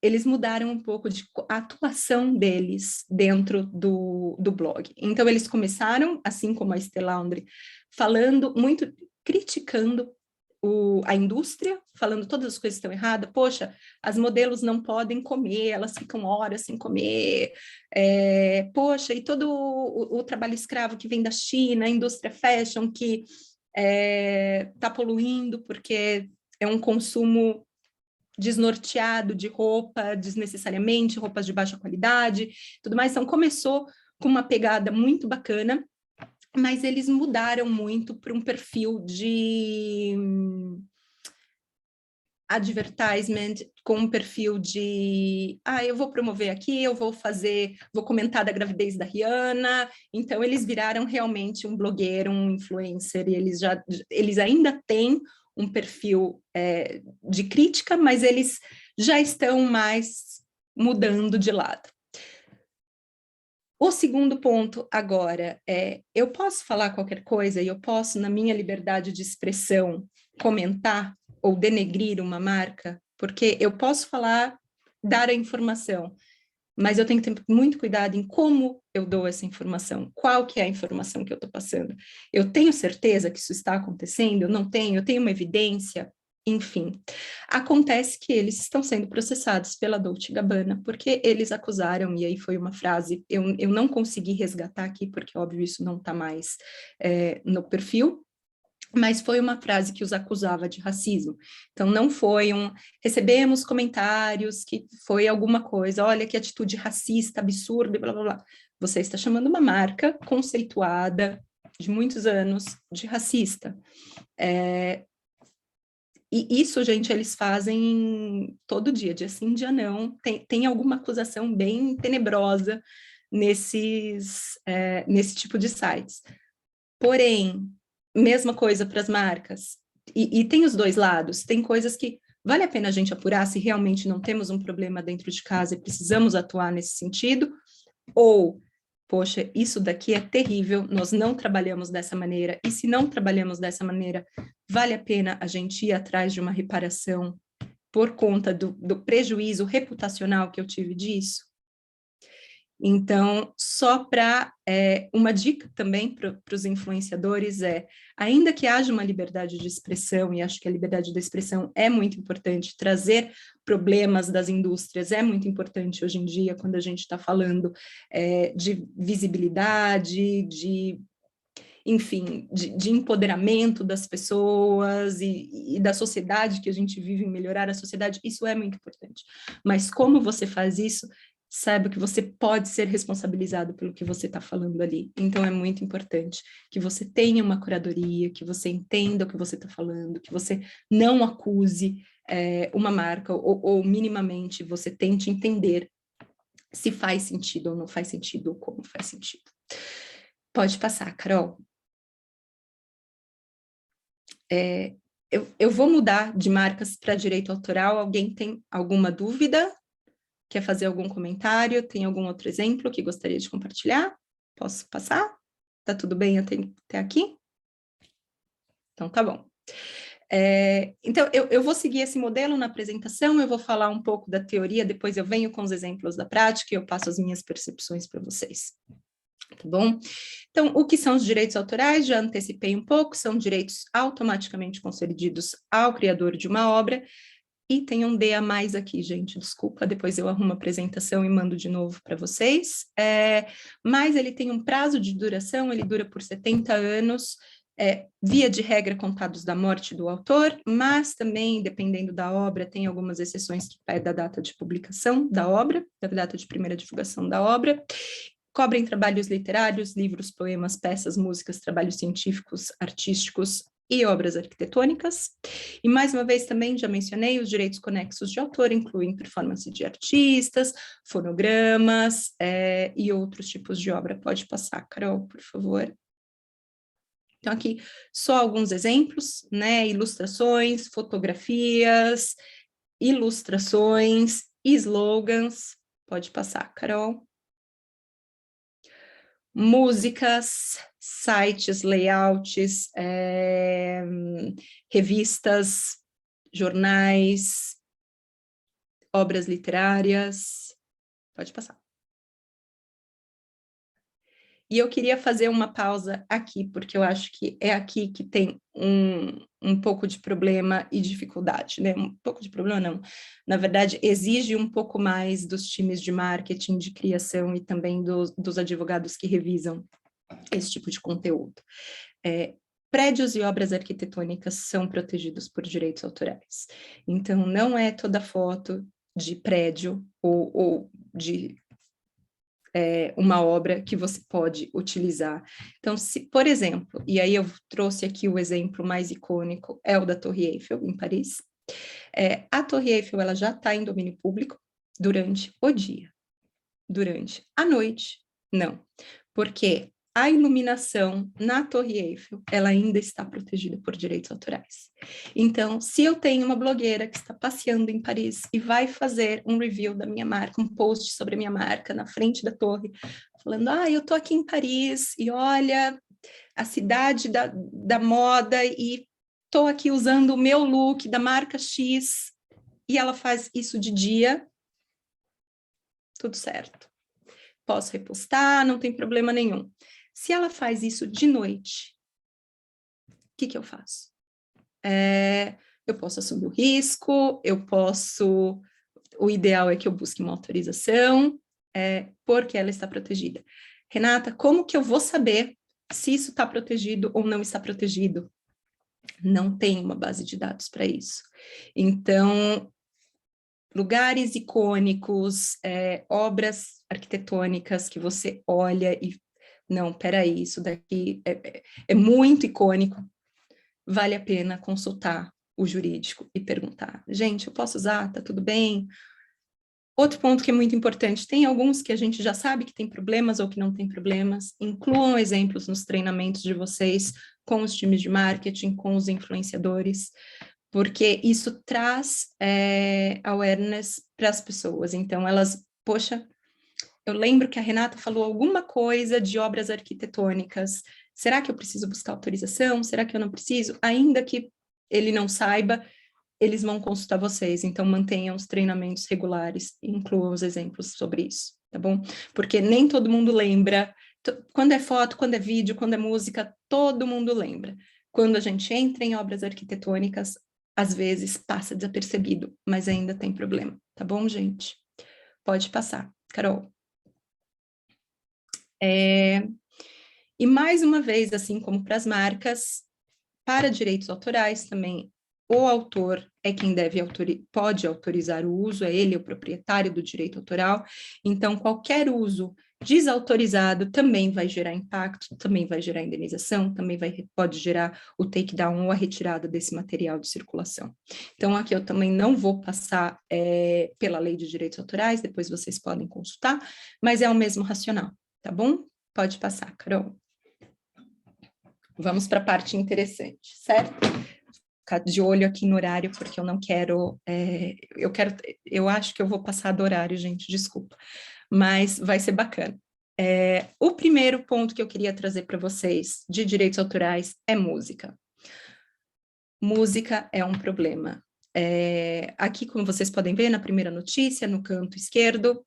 Eles mudaram um pouco a atuação deles dentro do blog. Então eles começaram, assim como a Estée Lauder, falando muito, criticando a indústria, falando todas as coisas que estão erradas. Poxa, as modelos não podem comer, elas ficam horas sem comer. Poxa, e todo o trabalho escravo que vem da China, a indústria fashion que está poluindo porque é um consumo desnorteado de roupa, desnecessariamente, roupas de baixa qualidade, tudo mais. Então, começou com uma pegada muito bacana, mas eles mudaram muito para um perfil de advertisement, com um perfil de, eu vou promover aqui, eu vou comentar da gravidez da Rihanna. Então eles viraram realmente um blogueiro, um influencer, e eles ainda têm um perfil de crítica, mas eles já estão mais mudando de lado. O segundo ponto agora eu posso falar qualquer coisa e eu posso, na minha liberdade de expressão, comentar ou denegrir uma marca, porque eu posso falar, dar a informação, mas eu tenho que ter muito cuidado em como eu dou essa informação, qual que é a informação que eu estou passando. Eu tenho certeza que isso está acontecendo? Eu não tenho? Eu tenho uma evidência? Enfim, acontece que eles estão sendo processados pela Dolce & Gabbana, porque eles acusaram, e aí foi uma frase, eu não consegui resgatar aqui, porque óbvio isso não está mais no perfil, mas foi uma frase que os acusava de racismo. Então não foi recebemos comentários que foi alguma coisa, olha que atitude racista, absurda, blá, blá, blá. Você está chamando uma marca conceituada de muitos anos de racista. E isso, gente, eles fazem todo dia sim, dia não. Tem alguma acusação bem tenebrosa nesse tipo de sites. Porém, mesma coisa para as marcas. E tem os dois lados. Tem coisas que vale a pena a gente apurar se realmente não temos um problema dentro de casa e precisamos atuar nesse sentido, ou poxa, isso daqui é terrível, nós não trabalhamos dessa maneira, e se não trabalhamos dessa maneira, vale a pena a gente ir atrás de uma reparação por conta do prejuízo reputacional que eu tive disso? Então, só para uma dica também para os influenciadores ainda que haja uma liberdade de expressão, e acho que a liberdade de expressão é muito importante, trazer problemas das indústrias é muito importante hoje em dia, quando a gente está falando de visibilidade, enfim, de empoderamento das pessoas e da sociedade que a gente vive, em melhorar a sociedade, isso é muito importante. Mas como você faz isso, saiba que você pode ser responsabilizado pelo que você está falando ali. Então, é muito importante que você tenha uma curadoria, que você entenda o que você está falando, que você não acuse uma marca, ou minimamente você tente entender se faz sentido ou não faz sentido, ou como faz sentido. Pode passar, Carol. Eu vou mudar de marcas para direito autoral. Alguém tem alguma dúvida? Quer fazer algum comentário? Tem algum outro exemplo que gostaria de compartilhar? Posso passar? Tá tudo bem até aqui? Então, tá bom. Então, eu vou seguir esse modelo na apresentação, eu vou falar um pouco da teoria, depois eu venho com os exemplos da prática e eu passo as minhas percepções para vocês. Tá bom? Então, o que são os direitos autorais? Já antecipei um pouco, são direitos automaticamente concedidos ao criador de uma obra. E tem um D a mais aqui, gente, desculpa, depois eu arrumo a apresentação e mando de novo para vocês. Mas ele tem um prazo de duração, ele dura por 70 anos, via de regra contados da morte do autor, mas também, dependendo da obra, tem algumas exceções que pedem da data de publicação da obra, da data de primeira divulgação da obra. Cobrem trabalhos literários, livros, poemas, peças, músicas, trabalhos científicos, artísticos e obras arquitetônicas. E, mais uma vez, também já mencionei, os direitos conexos de autor incluem performance de artistas, fonogramas e outros tipos de obra. Pode passar, Carol, por favor. Então, aqui, só alguns exemplos, né? Ilustrações, fotografias, ilustrações, slogans. Pode passar, Carol. Músicas, sites, layouts, revistas, jornais, obras literárias. Pode passar. E eu queria fazer uma pausa aqui, porque eu acho que é aqui que tem um pouco de problema e dificuldade, né? Um pouco de problema, não. Na verdade, exige um pouco mais dos times de marketing, de criação e também dos advogados que revisam esse tipo de conteúdo. Prédios e obras arquitetônicas são protegidos por direitos autorais. Então, não é toda foto de prédio ou de uma obra que você pode utilizar. Então, se, por exemplo, e aí eu trouxe aqui o exemplo mais icônico, é o da Torre Eiffel, em Paris. A Torre Eiffel, ela já está em domínio público durante o dia. Durante a noite, não. Porque a iluminação na Torre Eiffel, ela ainda está protegida por direitos autorais. Então, se eu tenho uma blogueira que está passeando em Paris e vai fazer um review da minha marca, um post sobre a minha marca na frente da torre, falando, eu tô aqui em Paris e olha a cidade da moda e tô aqui usando o meu look da marca X, e ela faz isso de dia, tudo certo. Posso repostar, não tem problema nenhum. Se ela faz isso de noite, o que eu faço? Eu posso assumir o risco, o ideal é que eu busque uma autorização, porque ela está protegida. Renata, como que eu vou saber se isso está protegido ou não está protegido? Não tem uma base de dados para isso. Então, lugares icônicos, obras arquitetônicas que você olha e, não, peraí, isso daqui é muito icônico, vale a pena consultar o jurídico e perguntar, gente, eu posso usar, tá tudo bem? Outro ponto que é muito importante, tem alguns que a gente já sabe que tem problemas ou que não tem problemas, incluam exemplos nos treinamentos de vocês com os times de marketing, com os influenciadores, porque isso traz awareness para as pessoas. Então, elas, poxa, eu lembro que a Renata falou alguma coisa de obras arquitetônicas. Será que eu preciso buscar autorização? Será que eu não preciso? Ainda que ele não saiba, eles vão consultar vocês. Então, mantenham os treinamentos regulares e incluam os exemplos sobre isso, tá bom? Porque nem todo mundo lembra. Quando é foto, quando é vídeo, quando é música, todo mundo lembra. Quando a gente entra em obras arquitetônicas, às vezes passa desapercebido, mas ainda tem problema, tá bom, gente? Pode passar. Carol. E mais uma vez, assim como para as marcas, para direitos autorais também, o autor é quem pode autorizar o uso, é ele o proprietário do direito autoral, então qualquer uso desautorizado também vai gerar impacto, também vai gerar indenização, também pode gerar o takedown ou a retirada desse material de circulação. Então, aqui eu também não vou passar pela lei de direitos autorais, depois vocês podem consultar, mas é o mesmo racional, tá bom? Pode passar, Carol. Vamos para a parte interessante, certo? Ficar de olho aqui no horário, porque eu não quero, eu acho que eu vou passar do horário, gente, desculpa, mas vai ser bacana. O primeiro ponto que eu queria trazer para vocês de direitos autorais é música. Música é um problema. Aqui, como vocês podem ver, na primeira notícia, no canto esquerdo,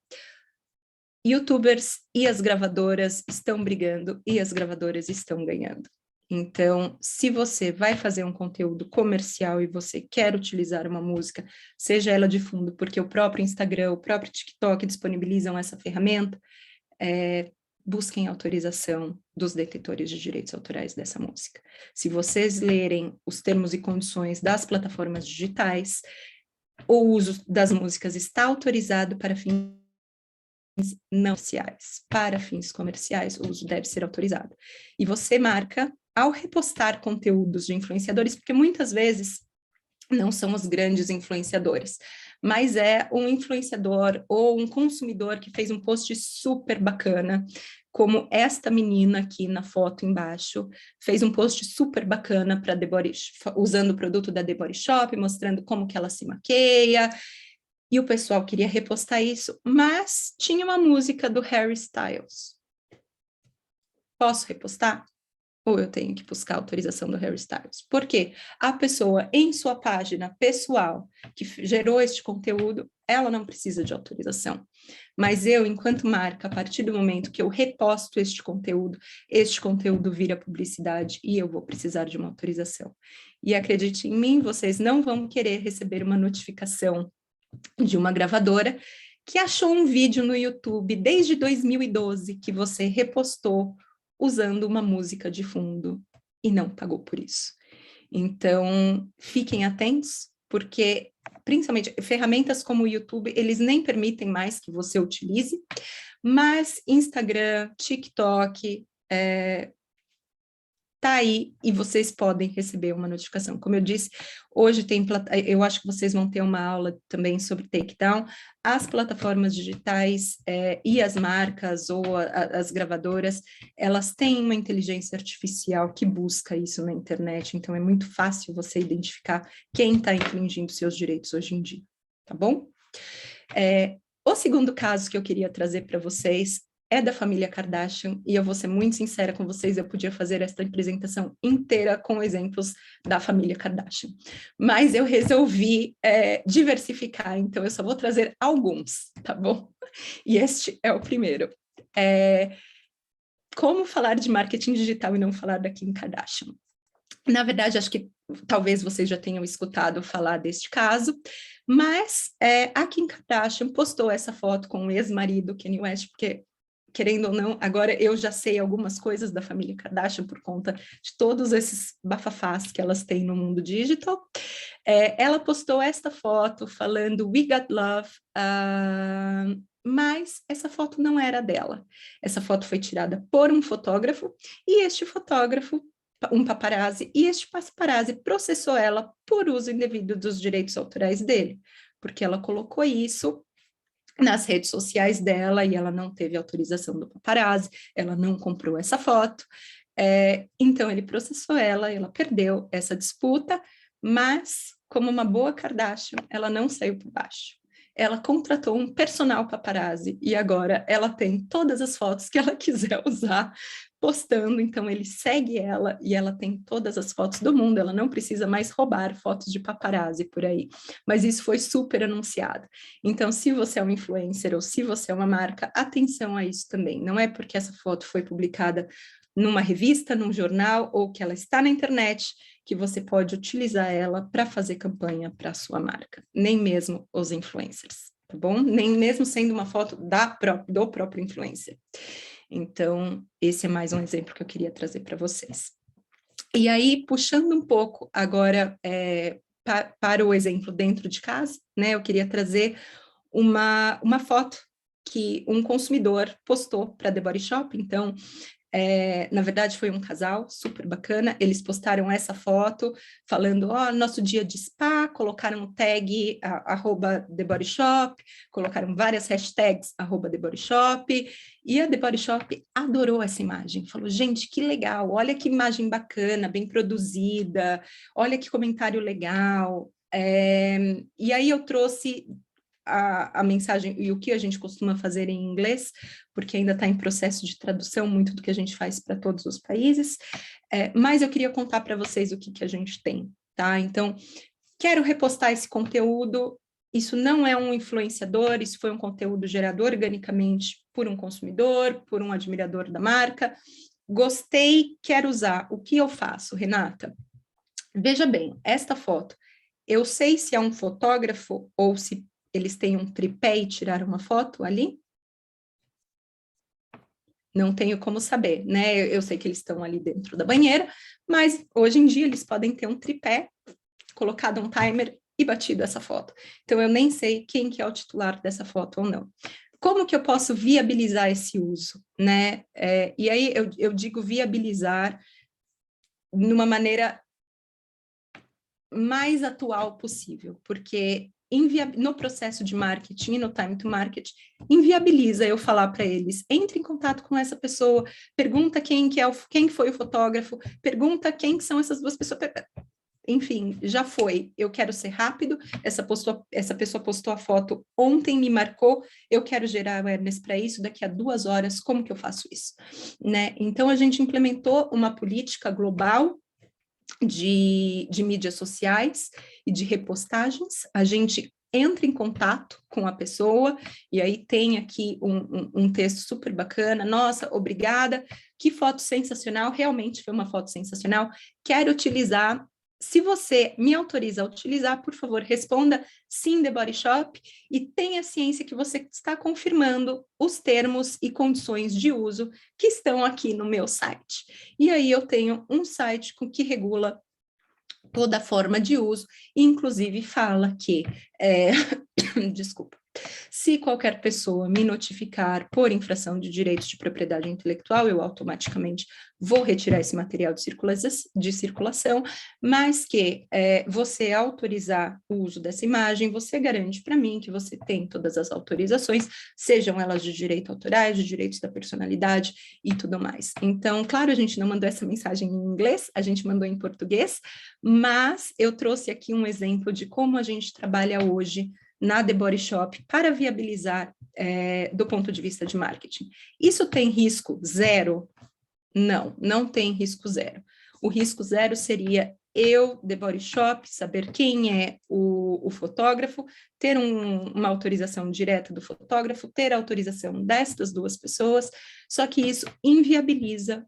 YouTubers e as gravadoras estão brigando e as gravadoras estão ganhando. Então, se você vai fazer um conteúdo comercial e você quer utilizar uma música, seja ela de fundo, porque o próprio Instagram, o próprio TikTok disponibilizam essa ferramenta, busquem autorização dos detentores de direitos autorais dessa música. Se vocês lerem os termos e condições das plataformas digitais, o uso das músicas está autorizado para fins não comerciais. Para fins comerciais, o uso deve ser autorizado. E você marca, ao repostar conteúdos de influenciadores, porque muitas vezes não são os grandes influenciadores, mas é um influenciador ou um consumidor que fez um post super bacana, como esta menina aqui na foto embaixo, fez um post super bacana para usando o produto da The Body Shop, mostrando como que ela se maqueia, e o pessoal queria repostar isso, mas tinha uma música do Harry Styles. Posso repostar? ou eu tenho que buscar a autorização do Harry Styles? Porque a pessoa, em sua página pessoal, que gerou este conteúdo, ela não precisa de autorização. Mas eu, enquanto marca, a partir do momento que eu reposto este conteúdo vira publicidade e eu vou precisar de uma autorização. E acredite em mim, vocês não vão querer receber uma notificação de uma gravadora que achou um vídeo no YouTube desde 2012 que você repostou usando uma música de fundo e não pagou por isso. Então, fiquem atentos, porque, principalmente, ferramentas como o YouTube, eles nem permitem mais que você utilize, mas Instagram, TikTok, tá aí e vocês podem receber uma notificação. Como eu disse, hoje eu acho que vocês vão ter uma aula também sobre takedown. As plataformas digitais e as marcas ou as gravadoras, elas têm uma inteligência artificial que busca isso na internet, então é muito fácil você identificar quem está infringindo seus direitos hoje em dia, tá bom? O segundo caso que eu queria trazer para vocês é da família Kardashian, e eu vou ser muito sincera com vocês, eu podia fazer esta apresentação inteira com exemplos da família Kardashian, mas eu resolvi diversificar, então eu só vou trazer alguns, tá bom? E este é o primeiro. Como falar de marketing digital e não falar da Kim Kardashian? Na verdade, acho que talvez vocês já tenham escutado falar deste caso, mas a Kim Kardashian postou essa foto com o ex-marido, Kanye West, porque, querendo ou não, agora eu já sei algumas coisas da família Kardashian por conta de todos esses bafafás que elas têm no mundo digital. Ela postou esta foto falando "We got love", mas essa foto não era dela. Essa foto foi tirada por um fotógrafo, e este fotógrafo, um paparazzi, e este paparazzi processou ela por uso indevido dos direitos autorais dele, porque ela colocou isso nas redes sociais dela e ela não teve autorização do paparazzi, ela não comprou essa foto, então ele processou ela perdeu essa disputa, mas como uma boa Kardashian, ela não saiu por baixo. Ela contratou um personal paparazzi e agora ela tem todas as fotos que ela quiser usar postando, então ele segue ela e ela tem todas as fotos do mundo, ela não precisa mais roubar fotos de paparazzi por aí, mas isso foi super anunciado. Então, se você é um influencer ou se você é uma marca, atenção a isso também, não é porque essa foto foi publicada numa revista, num jornal, ou que ela está na internet, que você pode utilizar ela para fazer campanha para a sua marca, nem mesmo os influencers, tá bom? Nem mesmo sendo uma foto do próprio influencer. Então, esse é mais um exemplo que eu queria trazer para vocês. E aí, puxando um pouco agora para o exemplo dentro de casa, né? Eu queria trazer uma foto que um consumidor postou para The Body Shop. Então, na verdade foi um casal super bacana, eles postaram essa foto falando, nosso dia de spa, colocaram o tag @TheBodyShop, colocaram várias hashtags @TheBodyShop, e a The Body Shop adorou essa imagem, falou, gente, que legal, olha que imagem bacana, bem produzida, olha que comentário legal, e aí eu trouxe a mensagem e o que a gente costuma fazer em inglês, porque ainda está em processo de tradução, muito do que a gente faz para todos os países, mas eu queria contar para vocês o que a gente tem, tá? Então, quero repostar esse conteúdo, isso não é um influenciador, isso foi um conteúdo gerado organicamente por um consumidor, por um admirador da marca, gostei, quero usar, o que eu faço, Renata? Veja bem, esta foto, eu sei se é um fotógrafo ou se eles têm um tripé e tiraram uma foto ali? Não tenho como saber, né? Eu sei que eles estão ali dentro da banheira, mas hoje em dia eles podem ter um tripé, colocado um timer e batido essa foto. Então, eu nem sei quem que é o titular dessa foto ou não. Como que eu posso viabilizar esse uso, né? E aí eu digo viabilizar numa maneira mais atual possível, porque no processo de marketing e no time to market, inviabiliza eu falar para eles, entre em contato com essa pessoa, pergunta quem foi o fotógrafo, pergunta quem são essas duas pessoas, enfim, já foi, eu quero ser rápido, essa pessoa postou a foto ontem, me marcou, eu quero gerar awareness para isso, daqui a 2 horas, como que eu faço isso? Né? Então, a gente implementou uma política global de mídias sociais e de repostagens, a gente entra em contato com a pessoa, e aí tem aqui um texto super bacana, nossa, obrigada, que foto sensacional, realmente foi uma foto sensacional, quero utilizar, se você me autoriza a utilizar, por favor, responda sim, The Body Shop, e tenha ciência que você está confirmando os termos e condições de uso que estão aqui no meu site. E aí eu tenho um site que regula toda forma de uso, e inclusive fala que, desculpa, se qualquer pessoa me notificar por infração de direitos de propriedade intelectual, eu automaticamente vou retirar esse material de circulação, mas que você autorizar o uso dessa imagem, você garante para mim que você tem todas as autorizações, sejam elas de direito autorais, de direitos da personalidade e tudo mais. Então, claro, a gente não mandou essa mensagem em inglês, a gente mandou em português, mas eu trouxe aqui um exemplo de como a gente trabalha hoje na The Body Shop para viabilizar do ponto de vista de marketing. Isso tem risco zero? Não, não tem risco zero. O risco zero seria eu, The Body Shop, saber quem é o fotógrafo, ter uma autorização direta do fotógrafo, ter a autorização destas 2 pessoas, só que isso inviabiliza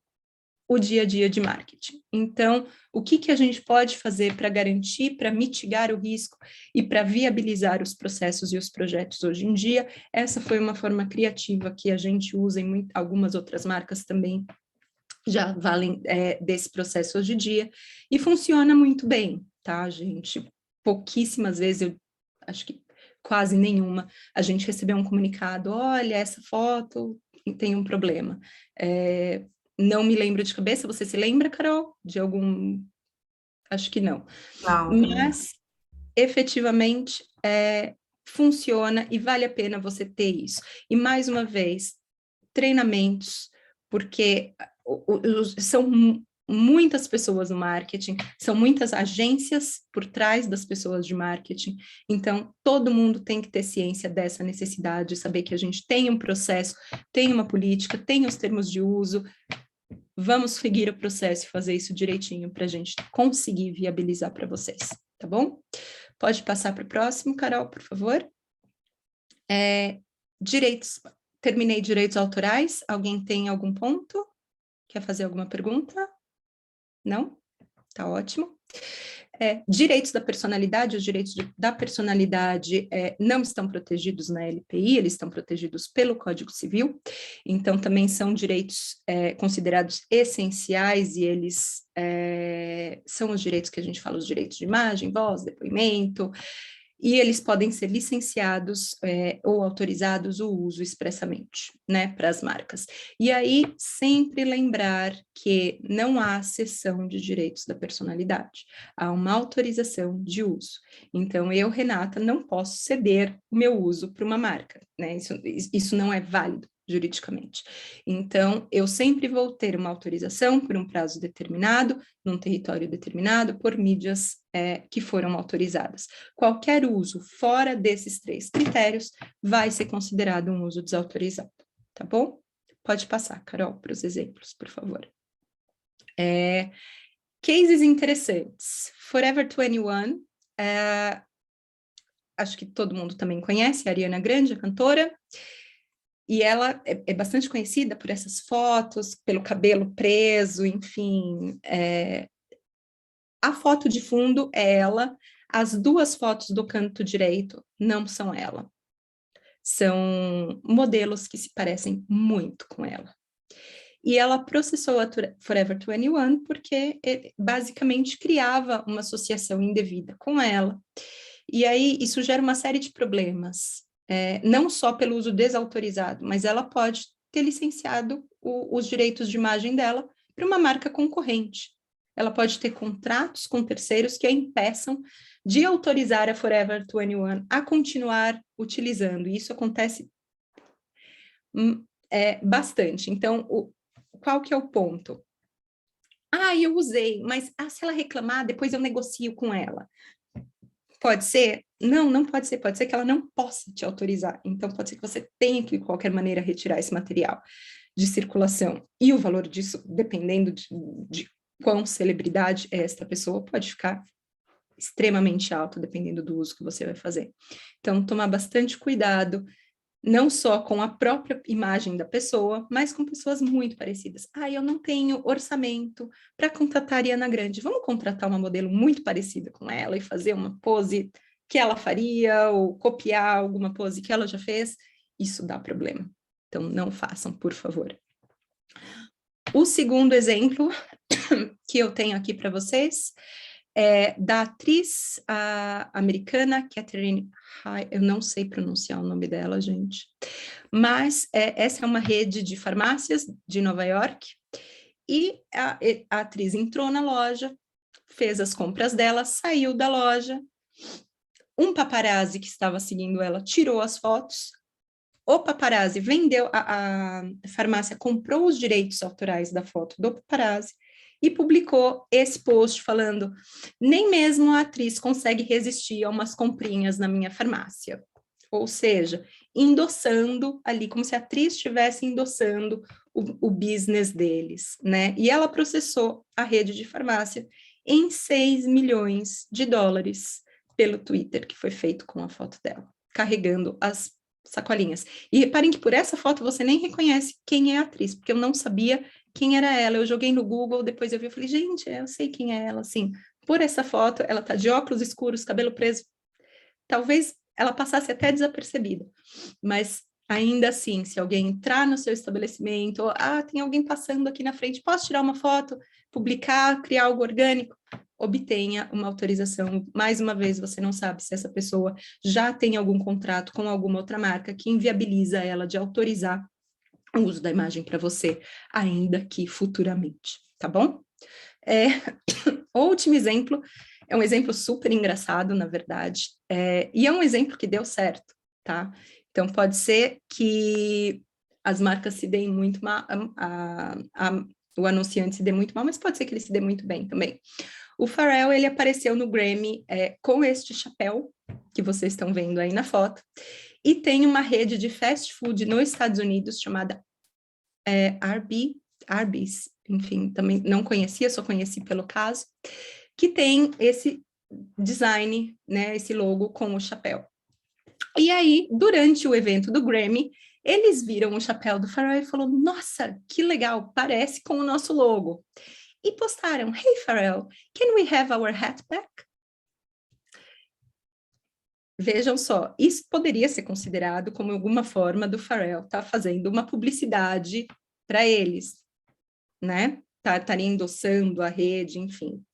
o dia a dia de marketing. Então, o que a gente pode fazer para garantir, para mitigar o risco e para viabilizar os processos e os projetos hoje em dia? Essa foi uma forma criativa que a gente usa em algumas outras marcas também, já valem desse processo hoje em dia, e funciona muito bem, tá, gente? Pouquíssimas vezes, eu acho que quase nenhuma, a gente recebeu um comunicado, olha, essa foto tem um problema. Não me lembro de cabeça, você se lembra, Carol, de algum? Acho que não. Não. Mas, efetivamente, funciona e vale a pena você ter isso. E, mais uma vez, treinamentos, porque são muitas pessoas no marketing, são muitas agências por trás das pessoas de marketing, então todo mundo tem que ter ciência dessa necessidade, saber que a gente tem um processo, tem uma política, tem os termos de uso, vamos seguir o processo e fazer isso direitinho para a gente conseguir viabilizar para vocês, tá bom? Pode passar para o próximo, Carol, por favor. Direitos, terminei direitos autorais, alguém tem algum ponto? Quer fazer alguma pergunta? Não? Tá ótimo. Direitos da personalidade, os direitos da personalidade não estão protegidos na LPI, eles estão protegidos pelo Código Civil, então também são direitos considerados essenciais e eles são os direitos que a gente fala, os direitos de imagem, voz, depoimento, e eles podem ser licenciados ou autorizados o uso expressamente, né, para as marcas. E aí, sempre lembrar que não há cessão de direitos da personalidade, há uma autorização de uso. Então, eu, Renata, não posso ceder o meu uso para uma marca, né, isso não é válido juridicamente. Então, eu sempre vou ter uma autorização por um prazo determinado, num território determinado, por mídias que foram autorizadas. Qualquer uso fora desses 3 critérios vai ser considerado um uso desautorizado, tá bom? Pode passar, Carol, para os exemplos, por favor. Cases interessantes. Forever 21, acho que todo mundo também conhece, a Ariana Grande, a cantora, e ela é bastante conhecida por essas fotos, pelo cabelo preso, enfim. A foto de fundo é ela, as 2 fotos do canto direito não são ela. São modelos que se parecem muito com ela. E ela processou a Forever 21 porque basicamente criava uma associação indevida com ela. E aí isso gera uma série de problemas. Não só pelo uso desautorizado, mas ela pode ter licenciado os direitos de imagem dela para uma marca concorrente. Ela pode ter contratos com terceiros que a impeçam de autorizar a Forever 21 a continuar utilizando. E isso acontece bastante. Então, qual que é o ponto? Eu usei, mas se ela reclamar, depois eu negocio com ela. Pode ser? Não, não pode ser. Pode ser que ela não possa te autorizar. Então, pode ser que você tenha que, de qualquer maneira, retirar esse material de circulação. E o valor disso, dependendo de quão celebridade é esta pessoa, pode ficar extremamente alto, dependendo do uso que você vai fazer. Então, tomar bastante cuidado, não só com a própria imagem da pessoa, mas com pessoas muito parecidas. Eu não tenho orçamento para contratar a Ariana Grande. Vamos contratar uma modelo muito parecida com ela e fazer uma pose que ela faria, ou copiar alguma pose que ela já fez? Isso dá problema. Então, não façam, por favor. O segundo exemplo que eu tenho aqui para vocês é da atriz americana Catherine, eu não sei pronunciar o nome dela, gente, mas essa é uma rede de farmácias de Nova York, e a atriz entrou na loja, fez as compras dela, saiu da loja, um paparazzi que estava seguindo ela tirou as fotos, o paparazzi vendeu, a farmácia comprou os direitos autorais da foto do paparazzi e publicou esse post falando: nem mesmo a atriz consegue resistir a umas comprinhas na minha farmácia. Ou seja, endossando ali, como se a atriz estivesse endossando o business deles, né? E ela processou a rede de farmácia em 6 milhões de dólares pelo Twitter, que foi feito com a foto dela, carregando as sacolinhas. E reparem que por essa foto você nem reconhece quem é a atriz, porque eu não sabia quem era ela. Eu joguei no Google, depois eu vi, eu falei, gente, eu sei quem é ela, assim. Por essa foto, ela tá de óculos escuros, cabelo preso. Talvez ela passasse até desapercebida. Mas ainda assim, se alguém entrar no seu estabelecimento, ou, tem alguém passando aqui na frente, posso tirar uma foto, publicar, criar algo orgânico? Obtenha uma autorização. Mais uma vez, você não sabe se essa pessoa já tem algum contrato com alguma outra marca que inviabiliza ela de autorizar o uso da imagem para você, ainda que futuramente, tá bom? O último exemplo é um exemplo super engraçado, na verdade, e é um exemplo que deu certo, tá? Então, pode ser que as marcas se deem muito mal, o anunciante se dê muito mal, mas pode ser que ele se dê muito bem também. O Pharrell, ele apareceu no Grammy com este chapéu, que vocês estão vendo aí na foto, e tem uma rede de fast food nos Estados Unidos chamada Arby's, enfim, também não conhecia, só conheci pelo caso, que tem esse design, né, esse logo com o chapéu. E aí, durante o evento do Grammy, eles viram o chapéu do Pharrell e falaram, nossa, que legal, parece com o nosso logo. E postaram, hey Pharrell, can we have our hat back? Vejam só, isso poderia ser considerado como alguma forma do Pharrell estar fazendo uma publicidade para eles, né? Estaria endossando a rede, enfim.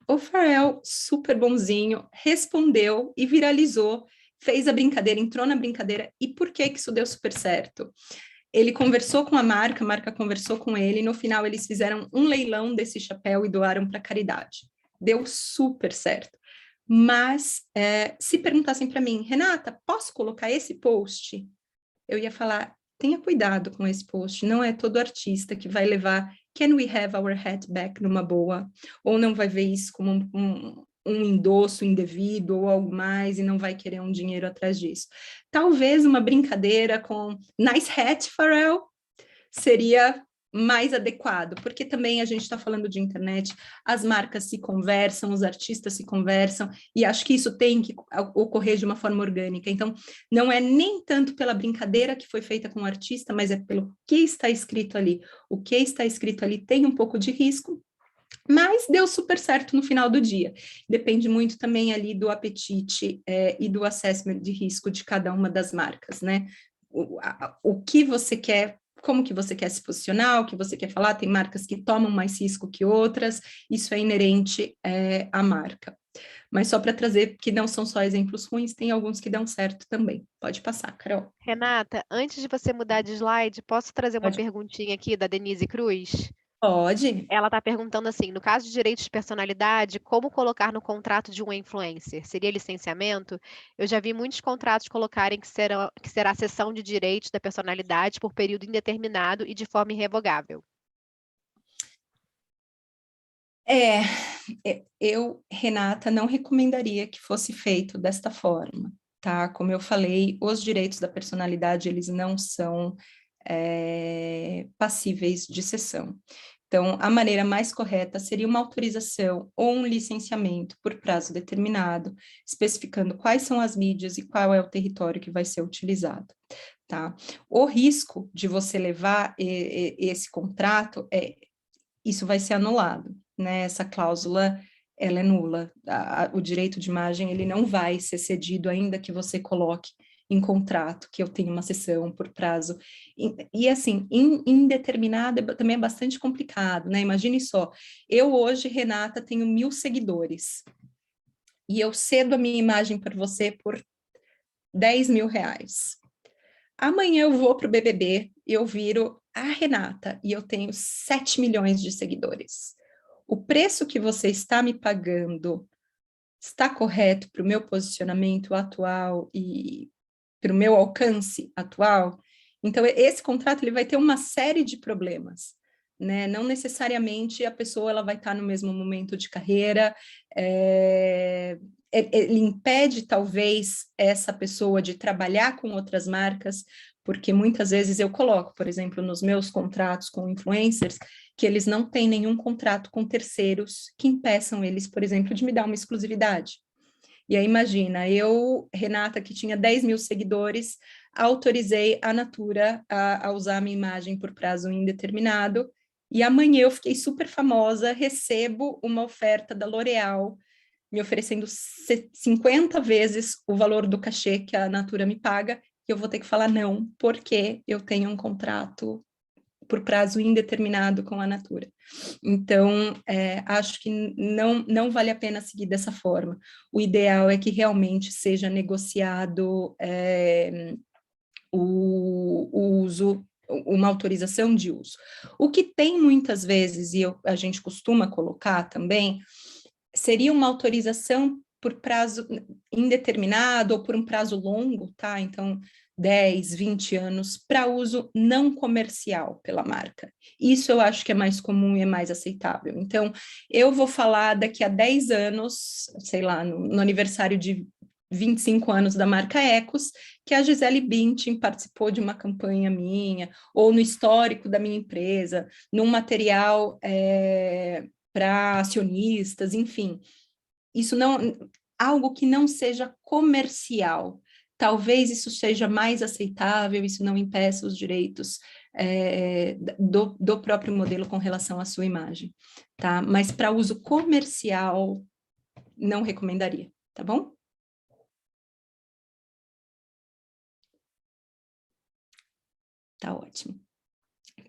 O Pharrell, super bonzinho, respondeu e viralizou, fez a brincadeira, entrou na brincadeira. E por que isso deu super certo? Ele conversou com a marca conversou com ele, e no final eles fizeram um leilão desse chapéu e doaram para caridade. Deu super certo. Mas, se perguntassem para mim, Renata, posso colocar esse post? Eu ia falar, tenha cuidado com esse post, não é todo artista que vai levar can we have our hat back numa boa, ou não vai ver isso como um endosso indevido ou algo mais e não vai querer um dinheiro atrás disso. Talvez uma brincadeira com nice hat, Pharrell, seria mais adequado, porque também a gente está falando de internet, as marcas se conversam, os artistas se conversam, e acho que isso tem que ocorrer de uma forma orgânica. Então, não é nem tanto pela brincadeira que foi feita com o artista, mas é pelo que está escrito ali. O que está escrito ali tem um pouco de risco, mas deu super certo no final do dia. Depende muito também ali do apetite e do assessment de risco de cada uma das marcas, né? O que você quer, como que você quer se posicionar, o que você quer falar, tem marcas que tomam mais risco que outras, isso é inerente à marca. Mas só para trazer que não são só exemplos ruins, tem alguns que dão certo também. Pode passar, Carol. Renata, antes de você mudar de slide, posso trazer uma perguntinha aqui da Denise Cruz? Pode. Ela está perguntando assim, no caso de direitos de personalidade, como colocar no contrato de um influencer? Seria licenciamento? Eu já vi muitos contratos colocarem que será cessão de direitos da personalidade por período indeterminado e de forma irrevogável. Eu, Renata, não recomendaria que fosse feito desta forma, tá? Como eu falei, os direitos da personalidade, eles não são passíveis de cessão. Então, a maneira mais correta seria uma autorização ou um licenciamento por prazo determinado, especificando quais são as mídias e qual é o território que vai ser utilizado, tá? O risco de você levar esse contrato isso vai ser anulado, né? Essa cláusula, ela é nula. O direito de imagem, ele não vai ser cedido, ainda que você coloque em contrato que eu tenho uma cessão por prazo. E assim, indeterminado também é bastante complicado, né? Imagine só, eu hoje, Renata, tenho 1.000 seguidores, e eu cedo a minha imagem por você por 10 mil reais. Amanhã eu vou para o BBB, eu viro a Renata e eu tenho 7 milhões de seguidores. O preço que você está me pagando está correto para o meu posicionamento atual e para o meu alcance atual? Então, esse contrato ele vai ter uma série de problemas, né? Não necessariamente a pessoa ela vai estar no mesmo momento de carreira, ele impede, talvez, essa pessoa de trabalhar com outras marcas, porque muitas vezes eu coloco, por exemplo, nos meus contratos com influencers, que eles não têm nenhum contrato com terceiros que impeçam eles, por exemplo, de me dar uma exclusividade. E aí, imagina, eu, Renata, que tinha 10 mil seguidores, autorizei a Natura a usar a minha imagem por prazo indeterminado, e amanhã eu fiquei super famosa, recebo uma oferta da L'Oréal, me oferecendo 50 vezes o valor do cachê que a Natura me paga, e eu vou ter que falar não, porque eu tenho um contrato por prazo indeterminado com a Natura. Então, acho que não vale a pena seguir dessa forma. O ideal é que realmente seja negociado o uso, uma autorização de uso. O que tem muitas vezes, e a gente costuma colocar também, seria uma autorização por prazo indeterminado ou por um prazo longo, tá? Então, 10, 20 anos para uso não comercial pela marca. Isso eu acho que é mais comum e é mais aceitável. Então, eu vou falar daqui a 10 anos, sei lá, no aniversário de 25 anos da marca Ecos, que a Gisele Bündchen participou de uma campanha minha, ou no histórico da minha empresa, num material para acionistas, enfim. Isso não, algo que não seja comercial. Talvez isso seja mais aceitável, isso não impeça os direitos do próprio modelo com relação à sua imagem, tá? Mas para uso comercial, não recomendaria, tá bom? Tá ótimo.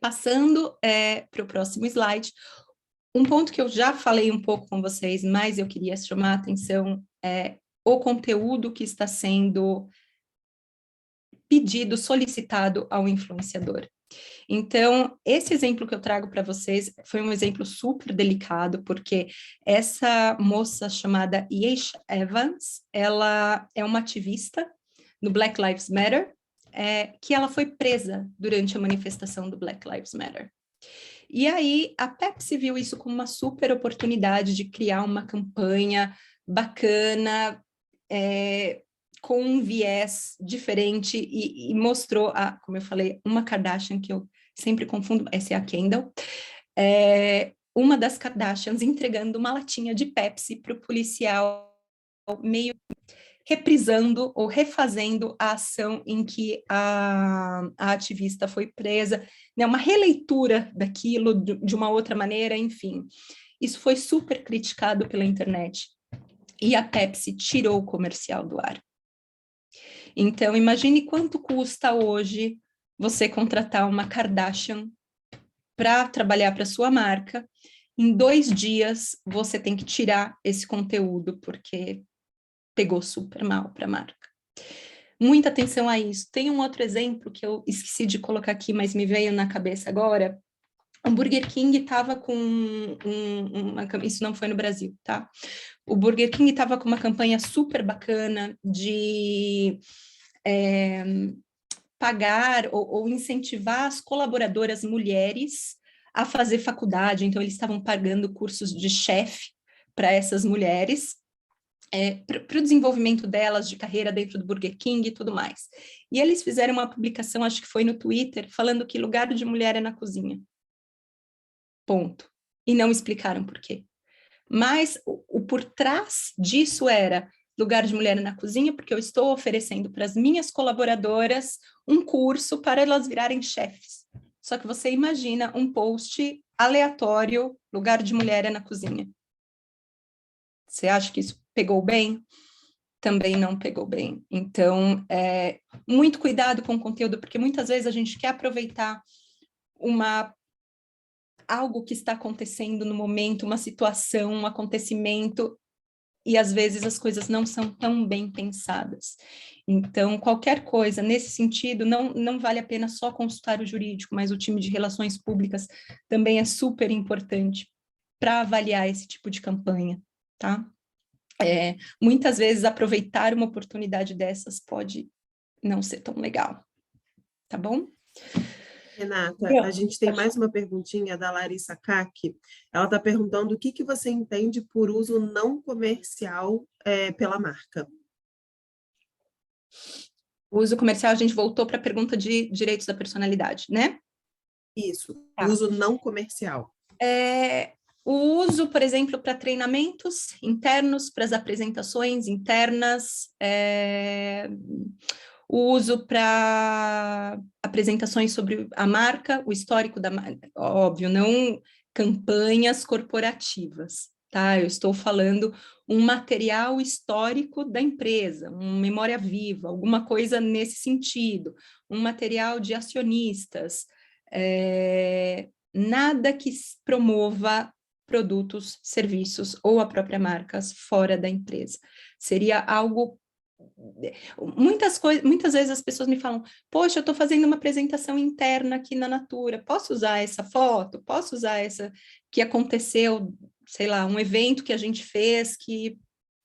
Passando para o próximo slide, um ponto que eu já falei um pouco com vocês, mas eu queria chamar a atenção é o conteúdo que está sendo pedido, solicitado ao influenciador. Então, esse exemplo que eu trago para vocês foi um exemplo super delicado, porque essa moça chamada Yeisha Evans, ela é uma ativista no Black Lives Matter, que ela foi presa durante a manifestação do Black Lives Matter. E aí, a Pepsi viu isso como uma super oportunidade de criar uma campanha bacana, com um viés diferente, e mostrou, como eu falei, uma Kardashian, que eu sempre confundo, essa é a Kendall, uma das Kardashians entregando uma latinha de Pepsi para o policial, meio reprisando ou refazendo a ação em que a ativista foi presa, né, uma releitura daquilo de uma outra maneira, enfim. Isso foi super criticado pela internet, e a Pepsi tirou o comercial do ar. Então, imagine quanto custa hoje você contratar uma Kardashian para trabalhar para sua marca. Em 2 dias, você tem que tirar esse conteúdo, porque pegou super mal para a marca. Muita atenção a isso. Tem um outro exemplo que eu esqueci de colocar aqui, mas me veio na cabeça agora. O Burger King estava com isso não foi no Brasil, tá? O Burger King estava com uma campanha super bacana de pagar ou incentivar as colaboradoras mulheres a fazer faculdade, então eles estavam pagando cursos de chefe para essas mulheres, para o desenvolvimento delas de carreira dentro do Burger King e tudo mais. E eles fizeram uma publicação, acho que foi no Twitter, falando que lugar de mulher é na cozinha. Ponto. E não explicaram por quê. Mas o por trás disso era lugar de mulher na cozinha, porque eu estou oferecendo para as minhas colaboradoras um curso para elas virarem chefes. Só que você imagina um post aleatório, lugar de mulher é na cozinha. Você acha que isso pegou bem? Também não pegou bem. Então, muito cuidado com o conteúdo, porque muitas vezes a gente quer aproveitar algo que está acontecendo no momento, uma situação, um acontecimento, e às vezes as coisas não são tão bem pensadas. Então, qualquer coisa nesse sentido, não vale a pena só consultar o jurídico, mas o time de relações públicas também é super importante para avaliar esse tipo de campanha, tá? Muitas vezes aproveitar uma oportunidade dessas pode não ser tão legal, tá bom? Renata, a gente tem mais uma perguntinha da Larissa Cac. Ela está perguntando o que você entende por uso não comercial pela marca. O uso comercial, a gente voltou para a pergunta de direitos da personalidade, né? Isso, Tá. Uso não comercial. O uso, por exemplo, para treinamentos internos, para as apresentações internas, o uso para apresentações sobre a marca, o histórico da marca, óbvio, não campanhas corporativas, tá? Eu estou falando um material histórico da empresa, uma memória viva, alguma coisa nesse sentido, um material de acionistas, nada que promova produtos, serviços ou a própria marca fora da empresa. Seria algo... Muitas vezes as pessoas me falam, poxa, eu estou fazendo uma apresentação interna aqui na Natura, posso usar essa foto? Posso usar essa que aconteceu, sei lá, um evento que a gente fez que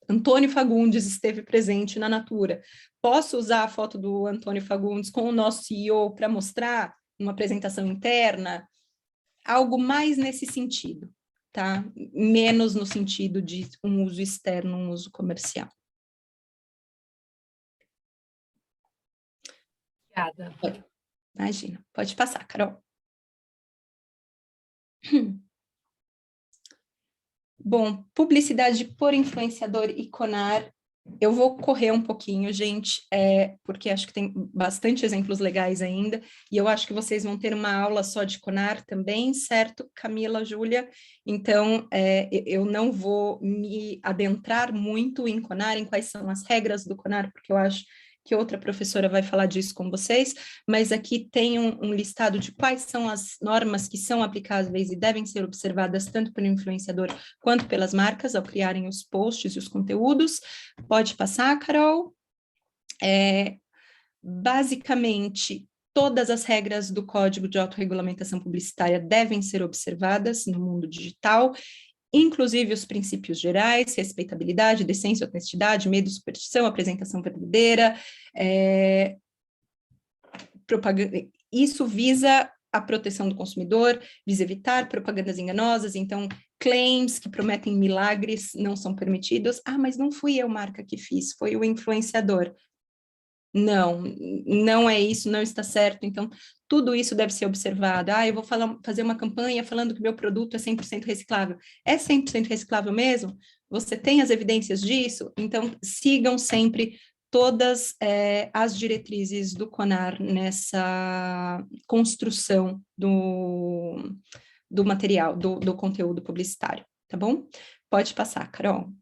Antônio Fagundes esteve presente na Natura. Posso usar a foto do Antônio Fagundes com o nosso CEO para mostrar uma apresentação interna? Algo mais nesse sentido, tá? Menos no sentido de um uso externo, um uso comercial. Obrigada. Imagina, pode passar, Carol. Bom, publicidade por influenciador e Conar, eu vou correr um pouquinho, gente, porque acho que tem bastante exemplos legais ainda, e eu acho que vocês vão ter uma aula só de Conar também, certo, Camila, Júlia? Então, eu não vou me adentrar muito em Conar, em quais são as regras do Conar, porque eu acho que outra professora vai falar disso com vocês, mas aqui tem um listado de quais são as normas que são aplicáveis e devem ser observadas tanto pelo influenciador quanto pelas marcas ao criarem os posts e os conteúdos. Pode passar, Carol. Basicamente, todas as regras do Código de Autorregulamentação Publicitária devem ser observadas no mundo digital, inclusive os princípios gerais, respeitabilidade, decência, honestidade, medo, superstição, apresentação verdadeira, propaganda. Isso visa a proteção do consumidor, visa evitar propagandas enganosas, então claims que prometem milagres não são permitidos. Ah, mas não fui eu, marca, que fiz, foi o influenciador. Não é isso, não está certo. Então, tudo isso deve ser observado. Ah, eu vou fazer uma campanha falando que meu produto é 100% reciclável. É 100% reciclável mesmo? Você tem as evidências disso? Então, sigam sempre todas as diretrizes do CONAR nessa construção do material, do conteúdo publicitário, tá bom? Pode passar, Carol.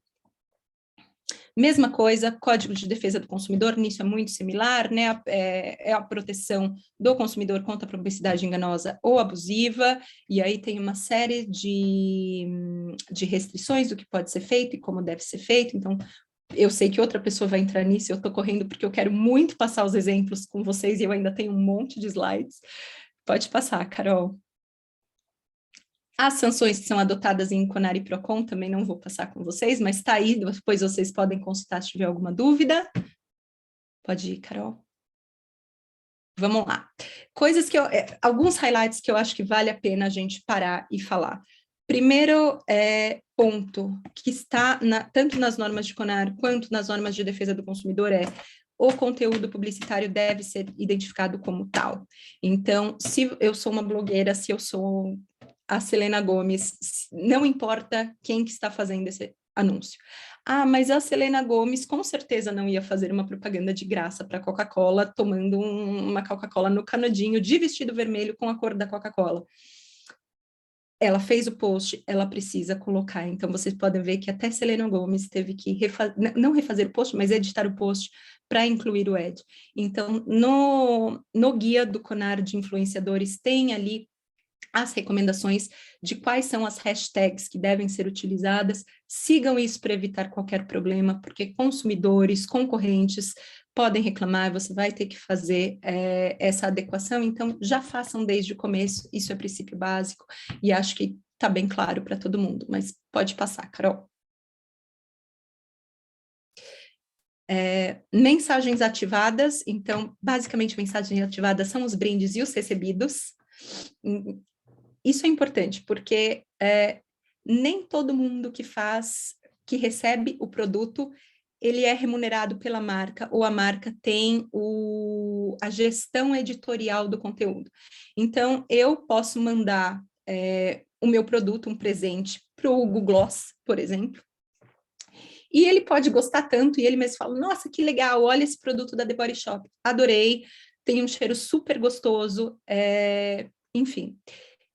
Mesma coisa, Código de Defesa do Consumidor, nisso é muito similar, né? É a proteção do consumidor contra a publicidade enganosa ou abusiva, e aí tem uma série de restrições do que pode ser feito e como deve ser feito, então eu sei que outra pessoa vai entrar nisso, eu estou correndo porque eu quero muito passar os exemplos com vocês e eu ainda tenho um monte de slides. Pode passar, Carol. As sanções que são adotadas em Conar e Procon também não vou passar com vocês, mas está aí, depois vocês podem consultar se tiver alguma dúvida. Pode ir, Carol. vamos lá. Alguns highlights que eu acho que vale a pena a gente parar e falar. Primeiro ponto que está tanto nas normas de CONAR quanto nas normas de defesa do consumidor o conteúdo publicitário deve ser identificado como tal. Então, se eu sou uma blogueira, se eu sou a Selena Gomez, não importa quem que está fazendo esse anúncio. Ah, mas a Selena Gomez com certeza não ia fazer uma propaganda de graça para a Coca-Cola, tomando uma Coca-Cola no canudinho de vestido vermelho com a cor da Coca-Cola. Ela fez o post, ela precisa colocar. Então, vocês podem ver que até Selena Gomez teve que não refazer o post, mas editar o post para incluir o ad. Então, no guia do CONAR de influenciadores, tem ali as recomendações de quais são as hashtags que devem ser utilizadas. Sigam isso para evitar qualquer problema, porque consumidores, concorrentes podem reclamar, você vai ter que fazer essa adequação, então já façam desde o começo, isso é princípio básico, e acho que está bem claro para todo mundo, mas pode passar, Carol. Mensagens ativadas, então, basicamente, mensagens ativadas são os brindes e os recebidos. Isso é importante, porque nem todo mundo que recebe o produto, ele é remunerado pela marca, ou a marca tem a gestão editorial do conteúdo. Então, eu posso mandar o meu produto, um presente, para o Google Gloss, por exemplo, e ele pode gostar tanto, e ele mesmo fala, nossa, que legal, olha esse produto da The Body Shop, adorei, tem um cheiro super gostoso, enfim.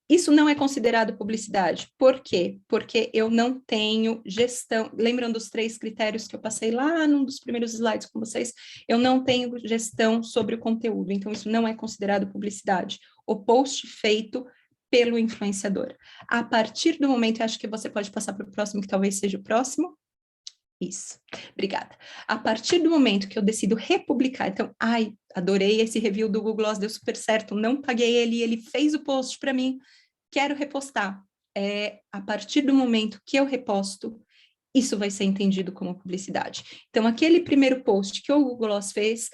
Isso não é considerado publicidade. Por quê? Porque eu não tenho gestão. Lembram dos 3 critérios que eu passei lá num dos primeiros slides com vocês? Eu não tenho gestão sobre o conteúdo, então isso não é considerado publicidade. O post feito pelo influenciador. A partir do momento, eu acho que você pode passar para o próximo, que talvez seja o próximo. Isso, obrigada. A partir do momento que eu decido republicar, então, adorei esse review do Google Gloss, deu super certo, não paguei ele fez o post para mim, quero repostar. A partir do momento que eu reposto, isso vai ser entendido como publicidade. Então, aquele primeiro post que o Google Gloss fez,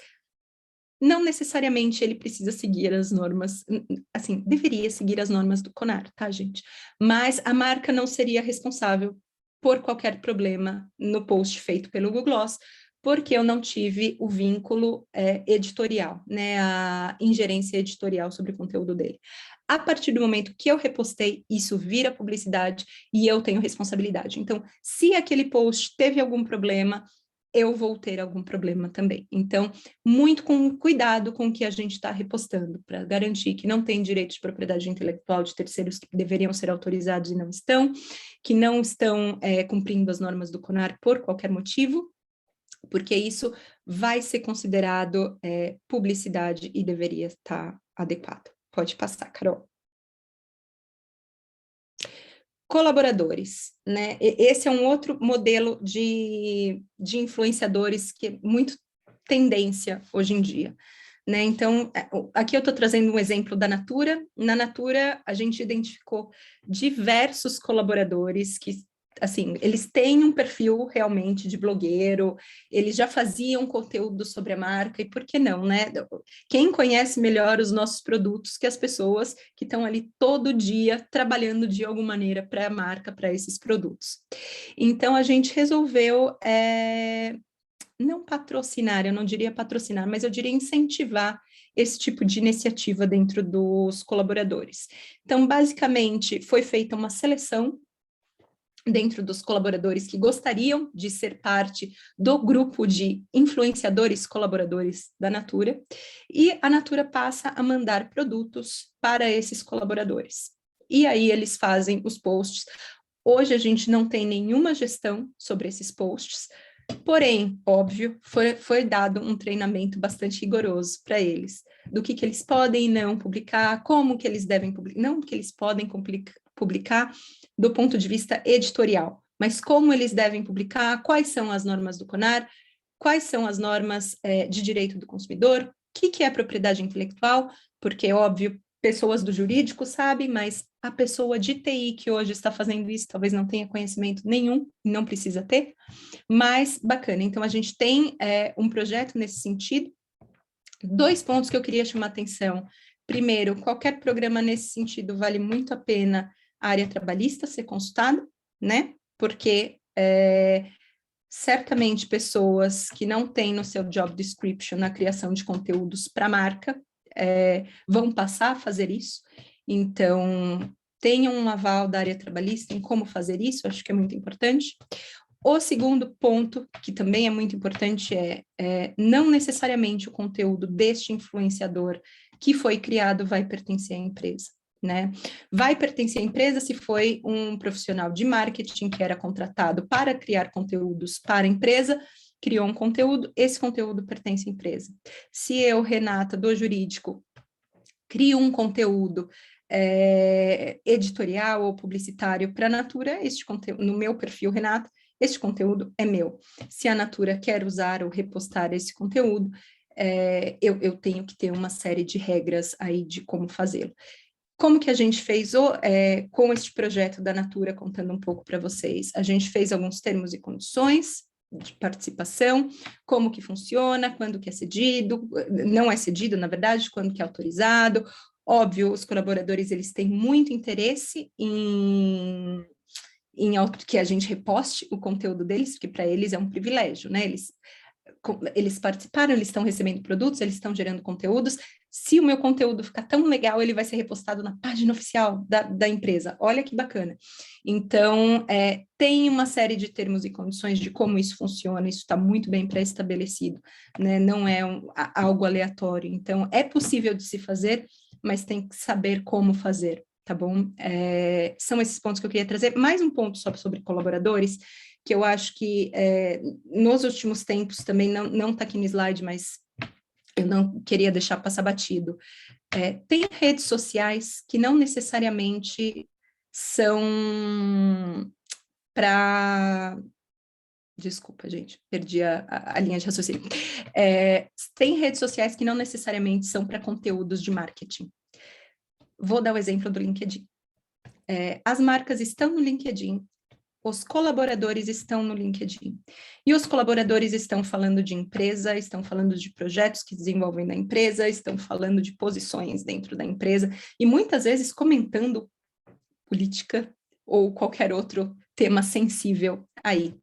não necessariamente ele precisa seguir as normas, assim, deveria seguir as normas do CONAR, tá, gente? Mas a marca não seria responsável por qualquer problema no post feito pelo Google Gloss, porque eu não tive o vínculo editorial, né, a ingerência editorial sobre o conteúdo dele. A partir do momento que eu repostei, isso vira publicidade e eu tenho responsabilidade. Então, se aquele post teve algum problema, eu vou ter algum problema também. Então, muito com cuidado com o que a gente está repostando, para garantir que não tem direito de propriedade intelectual de terceiros que deveriam ser autorizados e não estão, que não estão cumprindo as normas do CONAR por qualquer motivo, porque isso vai ser considerado publicidade e deveria estar adequado. Pode passar, Carol. Colaboradores, né? Esse é um outro modelo de influenciadores que é muito tendência hoje em dia, né? Então, aqui eu estou trazendo um exemplo da Natura. Na Natura, a gente identificou diversos colaboradores que, assim, eles têm um perfil realmente de blogueiro, eles já faziam conteúdo sobre a marca, e por que não, né? Quem conhece melhor os nossos produtos que as pessoas que estão ali todo dia trabalhando de alguma maneira para a marca, para esses produtos. Então, a gente resolveu não patrocinar, eu não diria patrocinar, mas eu diria incentivar esse tipo de iniciativa dentro dos colaboradores. Então, basicamente, foi feita uma seleção dentro dos colaboradores que gostariam de ser parte do grupo de influenciadores colaboradores da Natura, e a Natura passa a mandar produtos para esses colaboradores. E aí eles fazem os posts. Hoje a gente não tem nenhuma gestão sobre esses posts, porém, óbvio, foi dado um treinamento bastante rigoroso para eles, do que eles podem e não publicar, como que eles devem publicar, não que eles podem publicar do ponto de vista editorial, mas como eles devem publicar, quais são as normas do CONAR, quais são as normas de direito do consumidor, o que é propriedade intelectual, porque, óbvio, pessoas do jurídico sabem, mas a pessoa de TI que hoje está fazendo isso talvez não tenha conhecimento nenhum, não precisa ter, mas bacana. Então, a gente tem um projeto nesse sentido, 2 pontos que eu queria chamar atenção. Primeiro, qualquer programa nesse sentido vale muito a pena a área trabalhista ser consultada, né? Porque certamente pessoas que não têm no seu job description a criação de conteúdos para a marca vão passar a fazer isso. Então, tenham um aval da área trabalhista em como fazer isso, acho que é muito importante. O segundo ponto, que também é muito importante, não necessariamente o conteúdo deste influenciador que foi criado vai pertencer à empresa, né? Vai pertencer à empresa se foi um profissional de marketing que era contratado para criar conteúdos para a empresa, criou um conteúdo, esse conteúdo pertence à empresa. Se eu, Renata, do jurídico, crio um conteúdo editorial ou publicitário para a Natura, este conteúdo, no meu perfil, Renata, este conteúdo é meu. Se a Natura quer usar ou repostar esse conteúdo, eu tenho que ter uma série de regras aí de como fazê-lo. Como que a gente fez com este projeto da Natura, contando um pouco para vocês? A gente fez alguns termos e condições de participação, como que funciona, quando que é cedido, não é cedido, na verdade, quando que é autorizado. Óbvio, os colaboradores, eles têm muito interesse em que a gente reposte o conteúdo deles, porque para eles é um privilégio, né? Eles participaram, eles estão recebendo produtos, eles estão gerando conteúdos. Se o meu conteúdo ficar tão legal, ele vai ser repostado na página oficial da empresa. Olha que bacana. Então, tem uma série de termos e condições de como isso funciona, isso está muito bem pré-estabelecido, né? Não é algo aleatório. Então, é possível de se fazer, mas tem que saber como fazer, tá bom? São esses pontos que eu queria trazer. Mais um ponto só sobre colaboradores, que eu acho que nos últimos tempos também não está aqui no slide, mas eu não queria deixar passar batido. Tem redes sociais que não necessariamente são para... Desculpa, gente, perdi a linha de raciocínio. Tem redes sociais que não necessariamente são para conteúdos de marketing. Vou dar o exemplo do LinkedIn. As marcas estão no LinkedIn, os colaboradores estão no LinkedIn. E os colaboradores estão falando de empresa, estão falando de projetos que desenvolvem na empresa, estão falando de posições dentro da empresa, e muitas vezes comentando política ou qualquer outro tema sensível aí.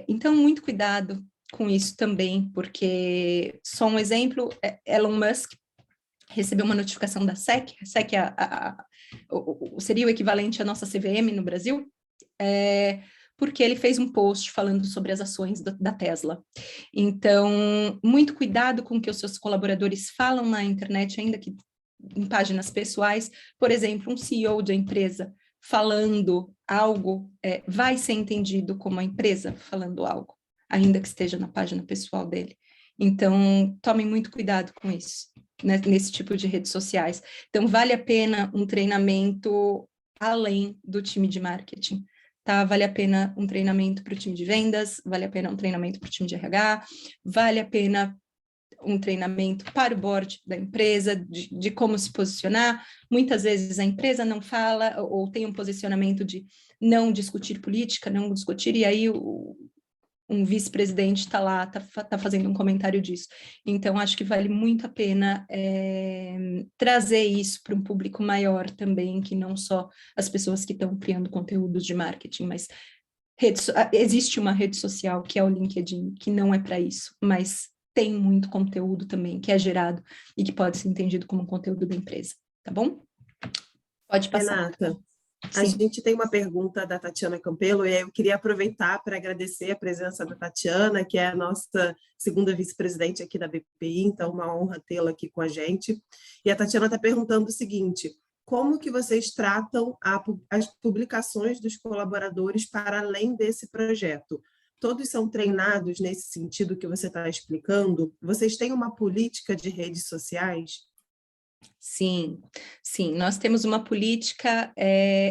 Então, muito cuidado com isso também, porque, só um exemplo, Elon Musk recebeu uma notificação da SEC, a SEC seria o equivalente à nossa CVM no Brasil, porque ele fez um post falando sobre as ações da Tesla. Então, muito cuidado com o que os seus colaboradores falam na internet, ainda que em páginas pessoais. Por exemplo, um CEO de empresa falando algo vai ser entendido como a empresa falando algo, ainda que esteja na página pessoal dele. Então, tomem muito cuidado com isso, né, nesse tipo de redes sociais. Então, vale a pena um treinamento além do time de marketing, tá? Vale a pena um treinamento para o time de vendas, vale a pena um treinamento para o time de RH, vale a pena um treinamento para o board da empresa, de como se posicionar. Muitas vezes a empresa não fala, ou tem um posicionamento de não discutir política, não discutir, e aí um vice-presidente está lá, está fazendo um comentário disso. Então, acho que vale muito a pena trazer isso para um público maior também, que não só as pessoas que estão criando conteúdos de marketing, mas existe uma rede social, que é o LinkedIn, que não é para isso, mas tem muito conteúdo também que é gerado e que pode ser entendido como conteúdo da empresa, tá bom? Pode passar. Renata, a gente tem uma pergunta da Tatiana Campelo, e eu queria aproveitar para agradecer a presença da Tatiana, que é a nossa segunda vice-presidente aqui da BPI, então uma honra tê-la aqui com a gente. E a Tatiana está perguntando o seguinte: como que vocês tratam as publicações dos colaboradores para além desse projeto? Todos são treinados nesse sentido que você está explicando? Vocês têm uma política de redes sociais? Sim, nós temos uma política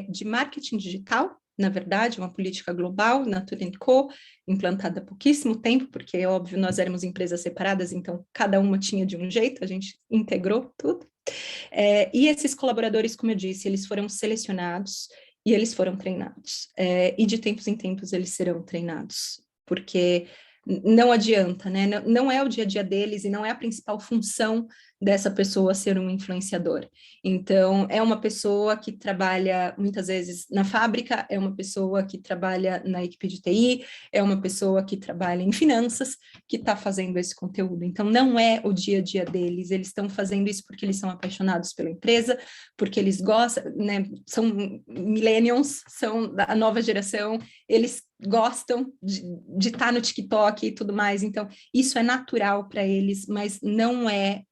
de marketing digital, na verdade, uma política global, Natura & Co, implantada há pouquíssimo tempo, porque, é óbvio, nós éramos empresas separadas, então cada uma tinha de um jeito, a gente integrou tudo. E esses colaboradores, como eu disse, eles foram selecionados e eles foram treinados. E de tempos em tempos eles serão treinados, porque não adianta, né? Não é o dia a dia deles e não é a principal função dessa pessoa ser um influenciador. Então, é uma pessoa que trabalha muitas vezes na fábrica, é uma pessoa que trabalha na equipe de TI, é uma pessoa que trabalha em finanças, que está fazendo esse conteúdo. Então, não é o dia a dia deles, eles estão fazendo isso porque eles são apaixonados pela empresa, porque eles gostam, né? São millennials, são da nova geração, eles gostam de estar no TikTok e tudo mais, então isso é natural para eles, mas não é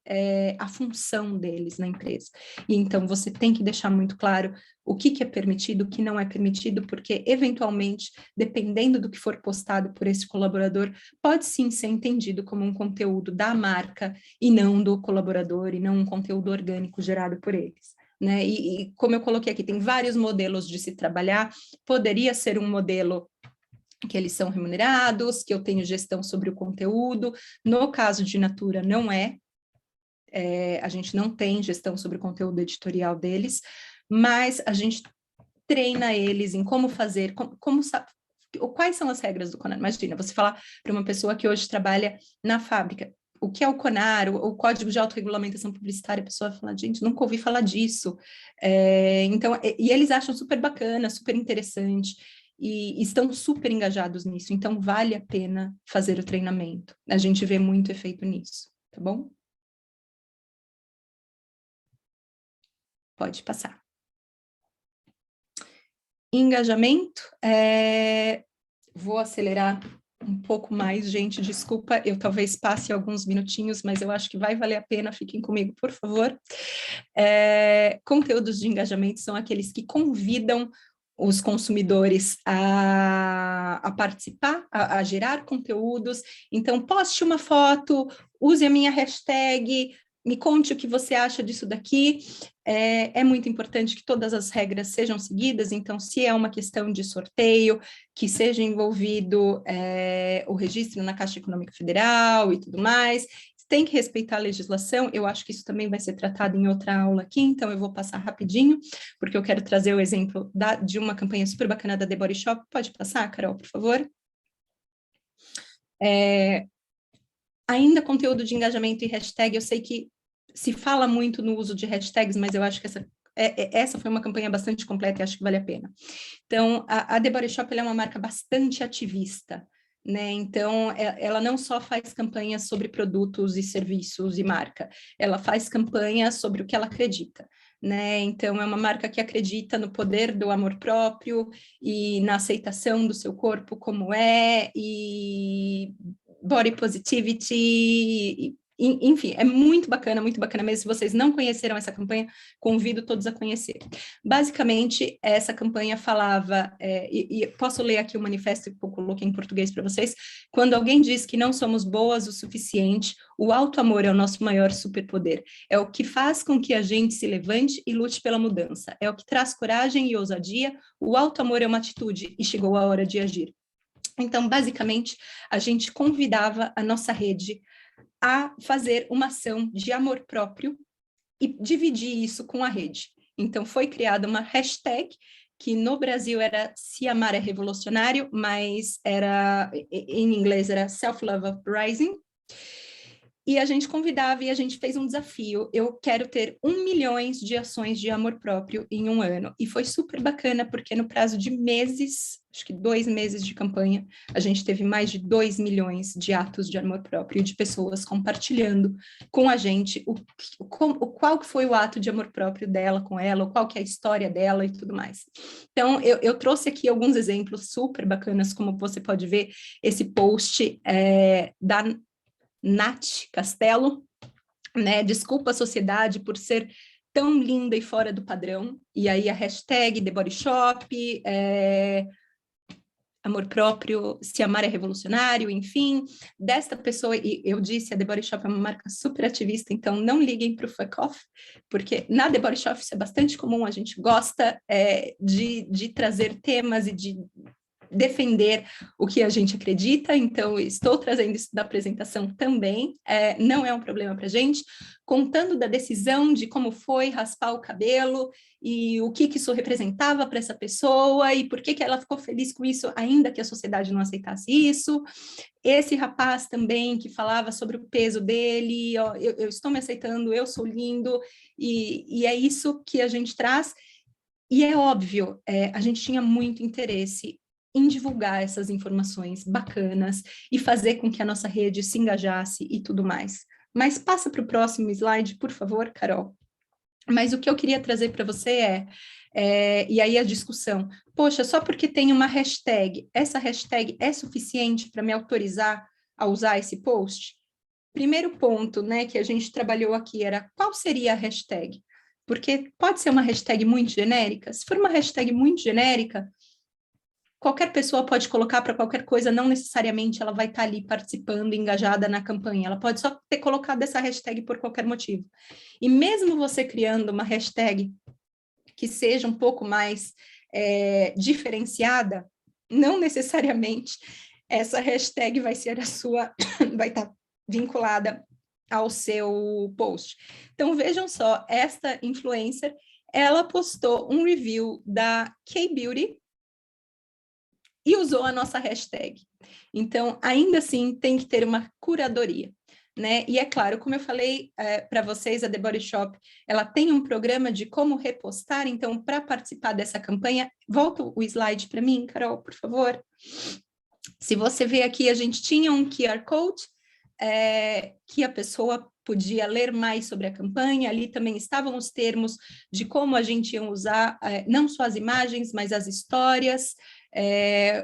a função deles na empresa. E então você tem que deixar muito claro o que é permitido, o que não é permitido, porque eventualmente, dependendo do que for postado por esse colaborador, pode sim ser entendido como um conteúdo da marca e não do colaborador, e não um conteúdo orgânico gerado por eles. Né? E como eu coloquei aqui, tem vários modelos de se trabalhar, poderia ser um modelo que eles são remunerados, que eu tenho gestão sobre o conteúdo. No caso de Natura, não a gente não tem gestão sobre o conteúdo editorial deles, mas a gente treina eles em como fazer, quais são as regras do CONAR. Imagina, você falar para uma pessoa que hoje trabalha na fábrica, o que é o CONAR, o Código de Autorregulamentação Publicitária, a pessoa fala, gente, nunca ouvi falar disso. Então, e eles acham super bacana, super interessante, e estão super engajados nisso, então vale a pena fazer o treinamento. A gente vê muito efeito nisso, tá bom? Pode passar. Engajamento, vou acelerar um pouco mais, gente, desculpa, eu talvez passe alguns minutinhos, mas eu acho que vai valer a pena, fiquem comigo, por favor. Conteúdos de engajamento são aqueles que convidam os consumidores a participar, a gerar conteúdos. Então, poste uma foto, use a minha hashtag, me conte o que você acha disso daqui. É muito importante que todas as regras sejam seguidas, então, se é uma questão de sorteio, que seja envolvido o registro na Caixa Econômica Federal e tudo mais, tem que respeitar a legislação. Eu acho que isso também vai ser tratado em outra aula aqui, então eu vou passar rapidinho, porque eu quero trazer o exemplo de uma campanha super bacana da The Body Shop. Pode passar, Carol, por favor? Ainda conteúdo de engajamento e hashtag, eu sei que se fala muito no uso de hashtags, mas eu acho que essa foi uma campanha bastante completa e acho que vale a pena. Então, a The Body Shop é uma marca bastante ativista, né? Então, ela não só faz campanhas sobre produtos e serviços e marca, ela faz campanhas sobre o que ela acredita, né? Então, é uma marca que acredita no poder do amor próprio e na aceitação do seu corpo como e body positivity, enfim, é muito bacana mesmo. Se vocês não conheceram essa campanha, convido todos a conhecer. Basicamente, essa campanha falava, e posso ler aqui o manifesto que eu coloquei em português para vocês: quando alguém diz que não somos boas o suficiente, o auto-amor é o nosso maior superpoder. É o que faz com que a gente se levante e lute pela mudança. É o que traz coragem e ousadia. O auto-amor é uma atitude e chegou a hora de agir. Então, basicamente, a gente convidava a nossa rede a fazer uma ação de amor próprio e dividir isso com a rede. Então, foi criada uma hashtag, que no Brasil era Se Amar é Revolucionário, mas em inglês era Self-Love Uprising. E a gente convidava e a gente fez um desafio. Eu quero ter 1 milhão de ações de amor próprio em um ano. E foi super bacana, porque no prazo de meses, acho que 2 meses de campanha, a gente teve mais de 2 milhões de atos de amor próprio, de pessoas compartilhando com a gente qual foi o ato de amor próprio dela com ela, qual que é a história dela e tudo mais. Então, eu trouxe aqui alguns exemplos super bacanas, como você pode ver, esse post da Nath Castelo, né? Desculpa a sociedade por ser tão linda e fora do padrão. E aí a hashtag The Body Shop, amor próprio, Se Amar é Revolucionário, enfim, desta pessoa. E eu disse, a The Body Shop é uma marca super ativista, então não liguem para o fuck off, porque na The Body Shop isso é bastante comum, a gente gosta de trazer temas e de defender o que a gente acredita, então estou trazendo isso da apresentação também, não é um problema para a gente, contando da decisão de como foi raspar o cabelo e o que isso representava para essa pessoa e por que ela ficou feliz com isso, ainda que a sociedade não aceitasse isso. Esse rapaz também que falava sobre o peso dele, ó, eu estou me aceitando, eu sou lindo, e é isso que a gente traz. E é óbvio, a gente tinha muito interesse em divulgar essas informações bacanas e fazer com que a nossa rede se engajasse e tudo mais. Mas passa para o próximo slide, por favor, Carol. Mas o que eu queria trazer para você e aí a discussão, poxa, só porque tem uma hashtag, essa hashtag é suficiente para me autorizar a usar esse post? Primeiro ponto, né, que a gente trabalhou aqui era qual seria a hashtag? Porque pode ser uma hashtag muito genérica. Se for uma hashtag muito genérica, qualquer pessoa pode colocar para qualquer coisa, não necessariamente ela vai estar ali participando, engajada na campanha. Ela pode só ter colocado essa hashtag por qualquer motivo. E mesmo você criando uma hashtag que seja um pouco mais diferenciada, não necessariamente essa hashtag vai ser a sua, vai estar vinculada ao seu post. Então, vejam só, esta influencer, ela postou um review da K-Beauty e usou a nossa hashtag. Então, ainda assim, tem que ter uma curadoria, né? E é claro, como eu falei para vocês, a The Body Shop, ela tem um programa de como repostar, então, para participar dessa campanha, volta o slide para mim, Carol, por favor. Se você vê aqui, a gente tinha um QR Code, que a pessoa podia ler mais sobre a campanha, ali também estavam os termos de como a gente ia usar, não só as imagens, mas as histórias,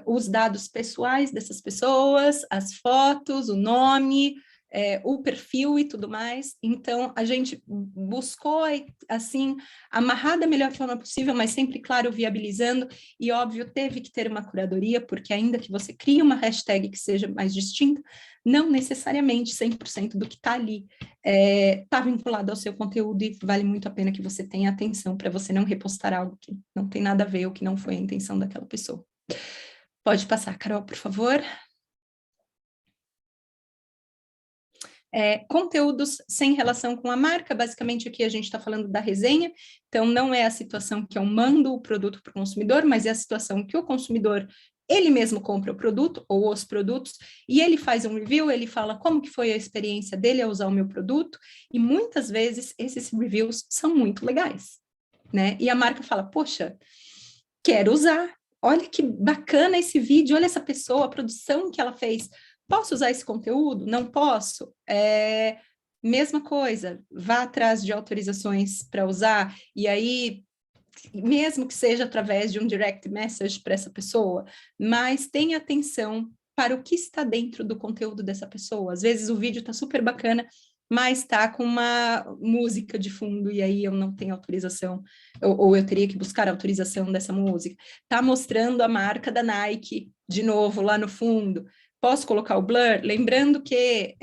os dados pessoais dessas pessoas, as fotos, o nome, o perfil e tudo mais. Então, a gente buscou, assim, amarrar da melhor forma possível, mas sempre, claro, viabilizando, e óbvio, teve que ter uma curadoria, porque ainda que você crie uma hashtag que seja mais distinta, não necessariamente 100% do que está ali está vinculado ao seu conteúdo, e vale muito a pena que você tenha atenção para você não repostar algo que não tem nada a ver ou que não foi a intenção daquela pessoa. Pode passar, Carol, por favor. Conteúdos sem relação com a marca, basicamente aqui a gente está falando da resenha, então não é a situação que eu mando o produto para o consumidor, mas é a situação que o consumidor, ele mesmo compra o produto ou os produtos, e ele faz um review, ele fala como que foi a experiência dele ao usar o meu produto, e muitas vezes esses reviews são muito legais, né? E a marca fala, poxa, quero usar, olha que bacana esse vídeo, olha essa pessoa, a produção que ela fez. Posso usar esse conteúdo? Não posso? Mesma coisa, vá atrás de autorizações para usar, e aí, mesmo que seja através de um direct message para essa pessoa, mas tenha atenção para o que está dentro do conteúdo dessa pessoa. Às vezes o vídeo está super bacana, mas está com uma música de fundo, e aí eu não tenho autorização, ou eu teria que buscar a autorização dessa música. Está mostrando a marca da Nike, de novo, lá no fundo. Posso colocar o blur? Lembrando que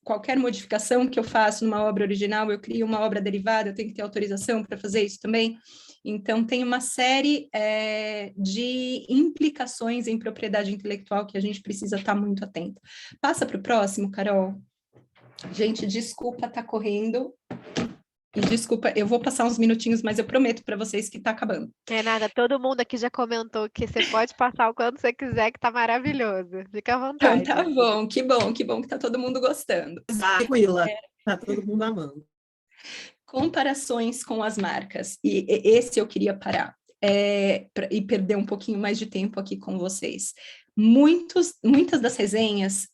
qualquer modificação que eu faço numa obra original, eu crio uma obra derivada, eu tenho que ter autorização para fazer isso também. Então, tem uma série de implicações em propriedade intelectual que a gente precisa estar muito atento. Passa para o próximo, Carol. Gente, desculpa estar correndo. E desculpa, eu vou passar uns minutinhos, mas eu prometo para vocês que está acabando. Renata, todo mundo aqui já comentou que você pode passar o quanto você quiser, que tá maravilhoso. Fica à vontade. Então, tá bom, que bom que tá todo mundo gostando. Tranquila, tá todo mundo amando. Comparações com as marcas, e esse eu queria parar, e perder um pouquinho mais de tempo aqui com vocês. Muitas das resenhas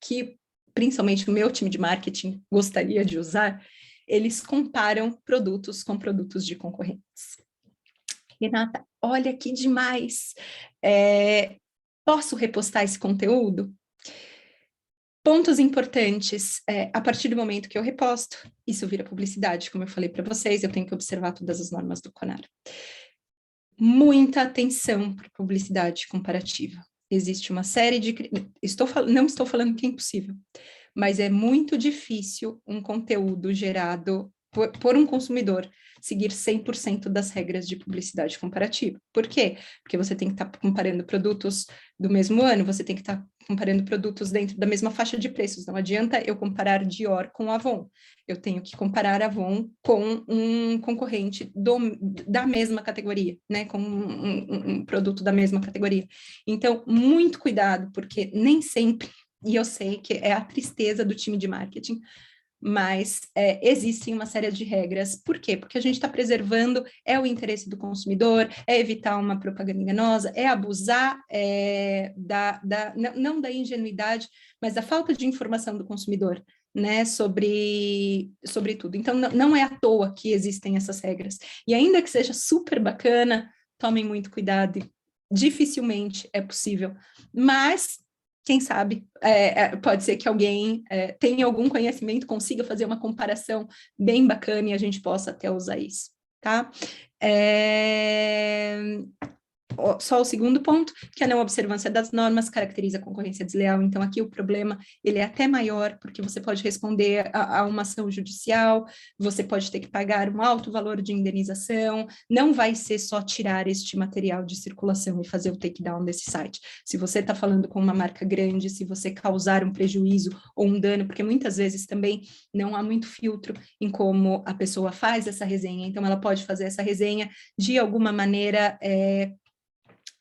que, principalmente o meu time de marketing gostaria de usar, eles comparam produtos com produtos de concorrentes. Renata, olha que demais! Posso repostar esse conteúdo? Pontos importantes, a partir do momento que eu reposto, isso vira publicidade, como eu falei para vocês, eu tenho que observar todas as normas do CONAR. Muita atenção para publicidade comparativa. Existe uma série de... não estou falando que é impossível, mas é muito difícil um conteúdo gerado por um consumidor seguir 100% das regras de publicidade comparativa. Por quê? Porque você tem que estar comparando produtos do mesmo ano, você tem que estar comparando produtos dentro da mesma faixa de preços. Não adianta eu comparar Dior com Avon. Eu tenho que comparar Avon com um concorrente da mesma categoria, né? Com um produto da mesma categoria. Então, muito cuidado, porque nem sempre, e eu sei que é a tristeza do time de marketing, mas existem uma série de regras. Por quê? Porque a gente está preservando o interesse do consumidor, evitar uma propaganda enganosa, abusar não da ingenuidade, mas da falta de informação do consumidor, né, sobre tudo. Então, não é à toa que existem essas regras. E ainda que seja super bacana, tomem muito cuidado, dificilmente é possível, mas quem sabe, pode ser que alguém tenha algum conhecimento, consiga fazer uma comparação bem bacana e a gente possa até usar isso, tá? Só o segundo ponto, que a não observância das normas caracteriza a concorrência desleal. Então, aqui o problema, ele é até maior, porque você pode responder a uma ação judicial, você pode ter que pagar um alto valor de indenização, não vai ser só tirar este material de circulação e fazer o takedown desse site. Se você está falando com uma marca grande, se você causar um prejuízo ou um dano, porque muitas vezes também não há muito filtro em como a pessoa faz essa resenha, então ela pode fazer essa resenha de alguma maneira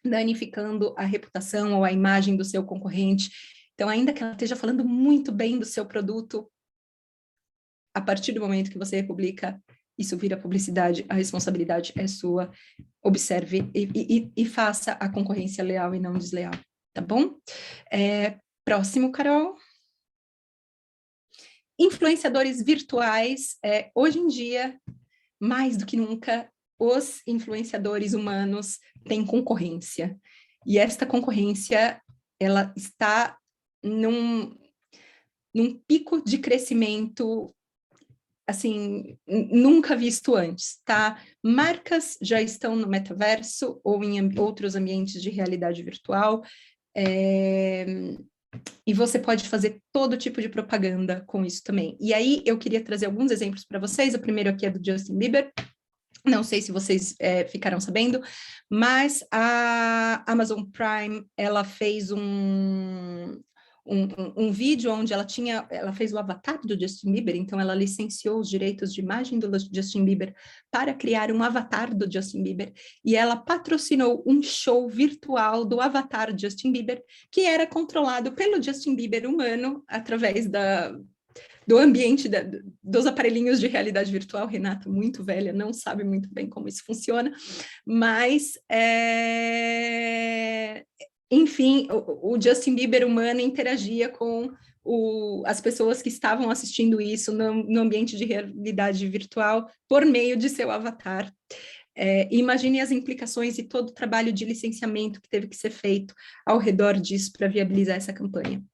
danificando a reputação ou a imagem do seu concorrente. Então, ainda que ela esteja falando muito bem do seu produto, a partir do momento que você publica, isso vira publicidade, a responsabilidade é sua. Observe e faça a concorrência leal e não desleal, tá bom? Próximo, Carol. Influenciadores virtuais. Hoje em dia, mais do que nunca, os influenciadores humanos têm concorrência. E esta concorrência, ela está num pico de crescimento, assim, nunca visto antes, tá? Marcas já estão no metaverso ou em outros ambientes de realidade virtual, e você pode fazer todo tipo de propaganda com isso também. E aí, eu queria trazer alguns exemplos para vocês. O primeiro aqui é do Justin Bieber. Não sei se vocês ficaram sabendo, mas a Amazon Prime, ela fez um vídeo onde ela fez o avatar do Justin Bieber, então ela licenciou os direitos de imagem do Justin Bieber para criar um avatar do Justin Bieber, e ela patrocinou um show virtual do avatar Justin Bieber, que era controlado pelo Justin Bieber humano, através do ambiente, dos aparelhinhos de realidade virtual. Renata, muito velha, não sabe muito bem como isso funciona, mas, enfim, o Justin Bieber humano interagia com as pessoas que estavam assistindo isso no ambiente de realidade virtual por meio de seu avatar. Imagine as implicações e todo o trabalho de licenciamento que teve que ser feito ao redor disso para viabilizar essa campanha.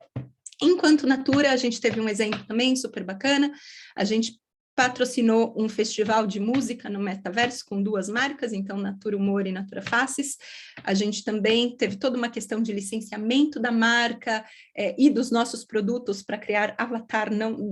Enquanto Natura, a gente teve um exemplo também super bacana. A gente patrocinou um festival de música no metaverso com 2 marcas, então Natura Humor e Natura Faces. A gente também teve toda uma questão de licenciamento da marca e dos nossos produtos para criar avatar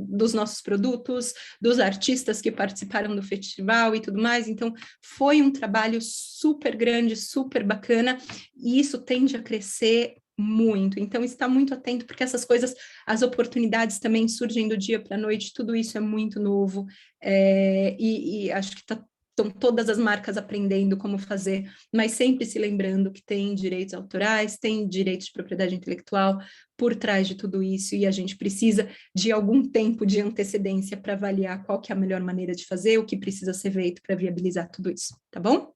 dos nossos produtos, dos artistas que participaram do festival e tudo mais. Então, foi um trabalho super grande, super bacana, e isso tende a crescer muito. Então, está muito atento, porque essas coisas, as oportunidades também surgem do dia para a noite, tudo isso é muito novo, e acho que estão todas as marcas aprendendo como fazer, mas sempre se lembrando que tem direitos autorais, tem direitos de propriedade intelectual por trás de tudo isso, e a gente precisa de algum tempo de antecedência para avaliar qual que é a melhor maneira de fazer, o que precisa ser feito para viabilizar tudo isso, tá bom?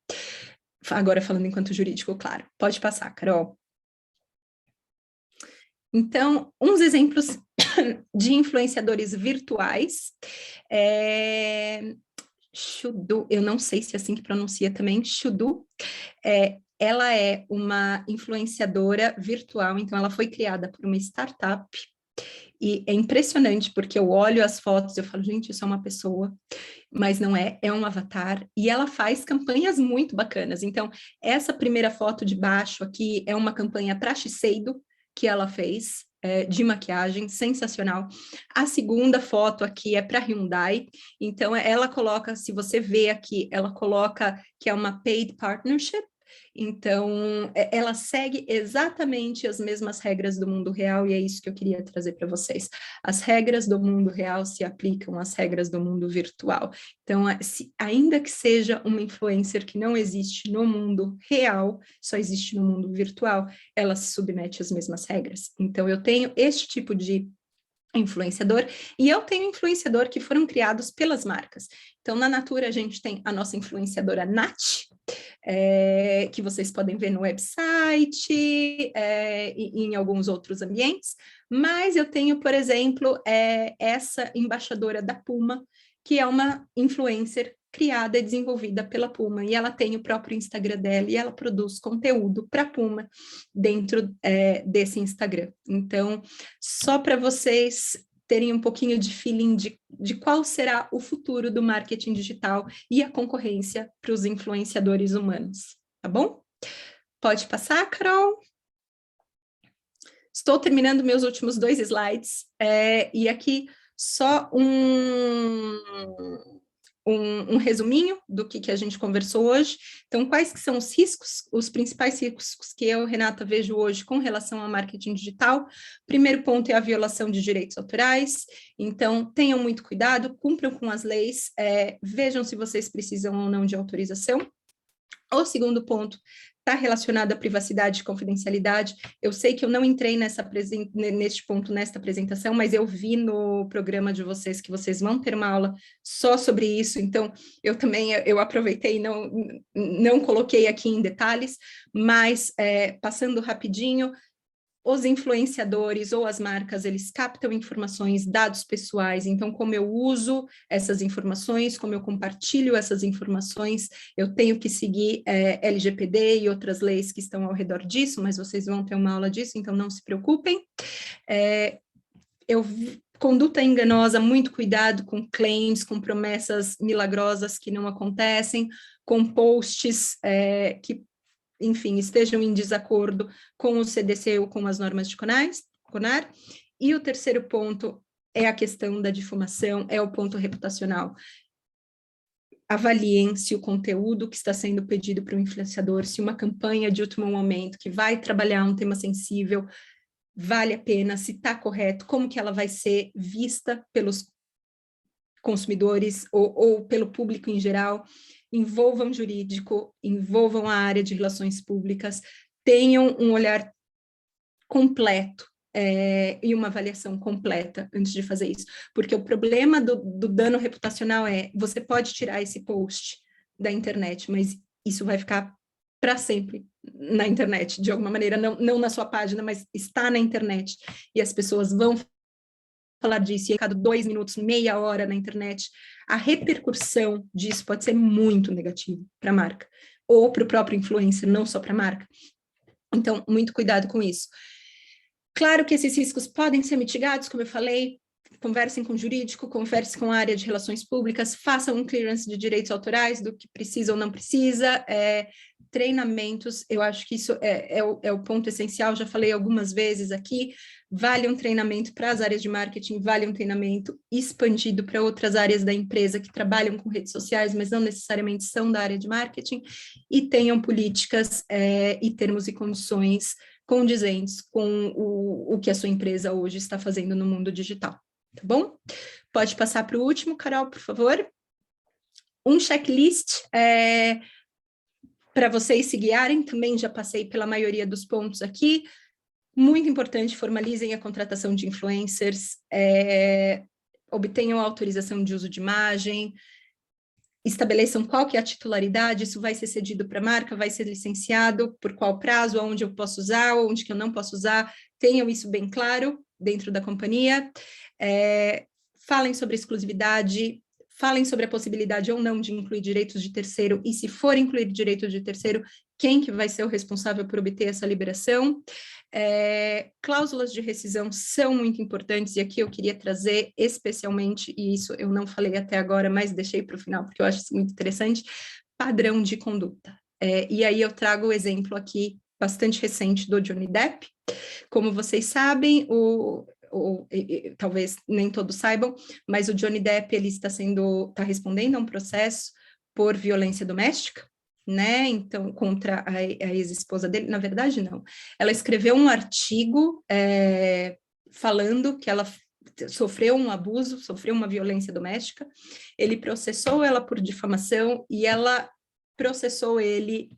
Agora falando enquanto jurídico, claro. Pode passar, Carol. Então, uns exemplos de influenciadores virtuais. Chudu, eu não sei se é assim que pronuncia também, Chudu. Ela é uma influenciadora virtual, então ela foi criada por uma startup, e é impressionante, porque eu olho as fotos e eu falo, gente, isso é uma pessoa, mas não é um avatar, e ela faz campanhas muito bacanas. Então, essa primeira foto de baixo aqui é uma campanha para Shiseido, que ela fez, de maquiagem, sensacional. A segunda foto aqui é para Hyundai, então ela coloca, se você vê aqui, ela coloca que é uma paid partnership, então ela segue exatamente as mesmas regras do mundo real, e é isso que eu queria trazer para vocês. As regras do mundo real se aplicam às regras do mundo virtual. Então, ainda que seja uma influencer que não existe no mundo real, só existe no mundo virtual, ela se submete às mesmas regras. Então, eu tenho este tipo de influenciador, e eu tenho influenciador que foram criados pelas marcas. Então, na Natura, a gente tem a nossa influenciadora Nath, que vocês podem ver no website e em alguns outros ambientes, mas eu tenho, por exemplo, essa embaixadora da Puma, que é uma influencer criada e desenvolvida pela Puma, e ela tem o próprio Instagram dela, e ela produz conteúdo para a Puma dentro desse Instagram. Então, só para vocês terem um pouquinho de feeling de qual será o futuro do marketing digital e a concorrência para os influenciadores humanos, tá bom? Pode passar, Carol? Estou terminando meus últimos 2 slides, e aqui só um resuminho do que a gente conversou hoje. Então, quais que são os riscos, os principais riscos que eu, Renata, vejo hoje com relação ao marketing digital? Primeiro ponto é a violação de direitos autorais, então tenham muito cuidado, cumpram com as leis, vejam se vocês precisam ou não de autorização. O segundo ponto está relacionado à privacidade e confidencialidade. Eu sei que eu não entrei neste ponto, nesta apresentação, mas eu vi no programa de vocês que vocês vão ter uma aula só sobre isso, então eu aproveitei e não coloquei aqui em detalhes, mas passando rapidinho, os influenciadores ou as marcas, eles captam informações, dados pessoais, então como eu uso essas informações, como eu compartilho essas informações, eu tenho que seguir LGPD e outras leis que estão ao redor disso, mas vocês vão ter uma aula disso, então não se preocupem. Conduta enganosa, muito cuidado com claims, com promessas milagrosas que não acontecem, com posts que enfim, estejam em desacordo com o CDC ou com as normas de CONAR. E o terceiro ponto é a questão da difamação, é o ponto reputacional. Avaliem se o conteúdo que está sendo pedido para o influenciador, se uma campanha de último momento que vai trabalhar um tema sensível, vale a pena, se está correto, como que ela vai ser vista pelos consumidores ou pelo público em geral. Envolvam jurídico, envolvam a área de relações públicas, tenham um olhar completo e uma avaliação completa antes de fazer isso, porque o problema do dano reputacional você pode tirar esse post da internet, mas isso vai ficar para sempre na internet, de alguma maneira, não na sua página, mas está na internet, e as pessoas vão falar disso, e a cada 2 minutos, meia hora na internet, a repercussão disso pode ser muito negativa para a marca, ou para o próprio influencer, não só para a marca. Então, muito cuidado com isso. Claro que esses riscos podem ser mitigados, como eu falei, conversem com o jurídico, conversem com a área de relações públicas, façam um clearance de direitos autorais, do que precisa ou não precisa, treinamentos, eu acho que isso é o ponto essencial, já falei algumas vezes aqui, vale um treinamento para as áreas de marketing, vale um treinamento expandido para outras áreas da empresa que trabalham com redes sociais, mas não necessariamente são da área de marketing, e tenham políticas e termos e condições condizentes com o que a sua empresa hoje está fazendo no mundo digital, tá bom? Pode passar para o último, Carol, por favor. Um checklist para vocês se guiarem, também já passei pela maioria dos pontos aqui. Muito importante, formalizem a contratação de influencers, obtenham a autorização de uso de imagem, estabeleçam qual que é a titularidade, isso vai ser cedido para a marca, vai ser licenciado, por qual prazo, onde eu posso usar, onde que eu não posso usar, tenham isso bem claro dentro da companhia, falem sobre exclusividade, falem sobre a possibilidade ou não de incluir direitos de terceiro, e se for incluir direitos de terceiro, quem que vai ser o responsável por obter essa liberação. Cláusulas de rescisão são muito importantes, e aqui eu queria trazer especialmente, e isso eu não falei até agora, mas deixei para o final, porque eu acho isso muito interessante, padrão de conduta. E aí eu trago o exemplo aqui bastante recente do Johnny Depp. Como vocês sabem, talvez nem todos saibam, mas o Johnny Depp ele está respondendo a um processo por violência doméstica, né? Então, contra a ex-esposa dele. Na verdade, não. Ela escreveu um artigo falando que ela sofreu um abuso, sofreu uma violência doméstica. Ele processou ela por difamação e ela processou ele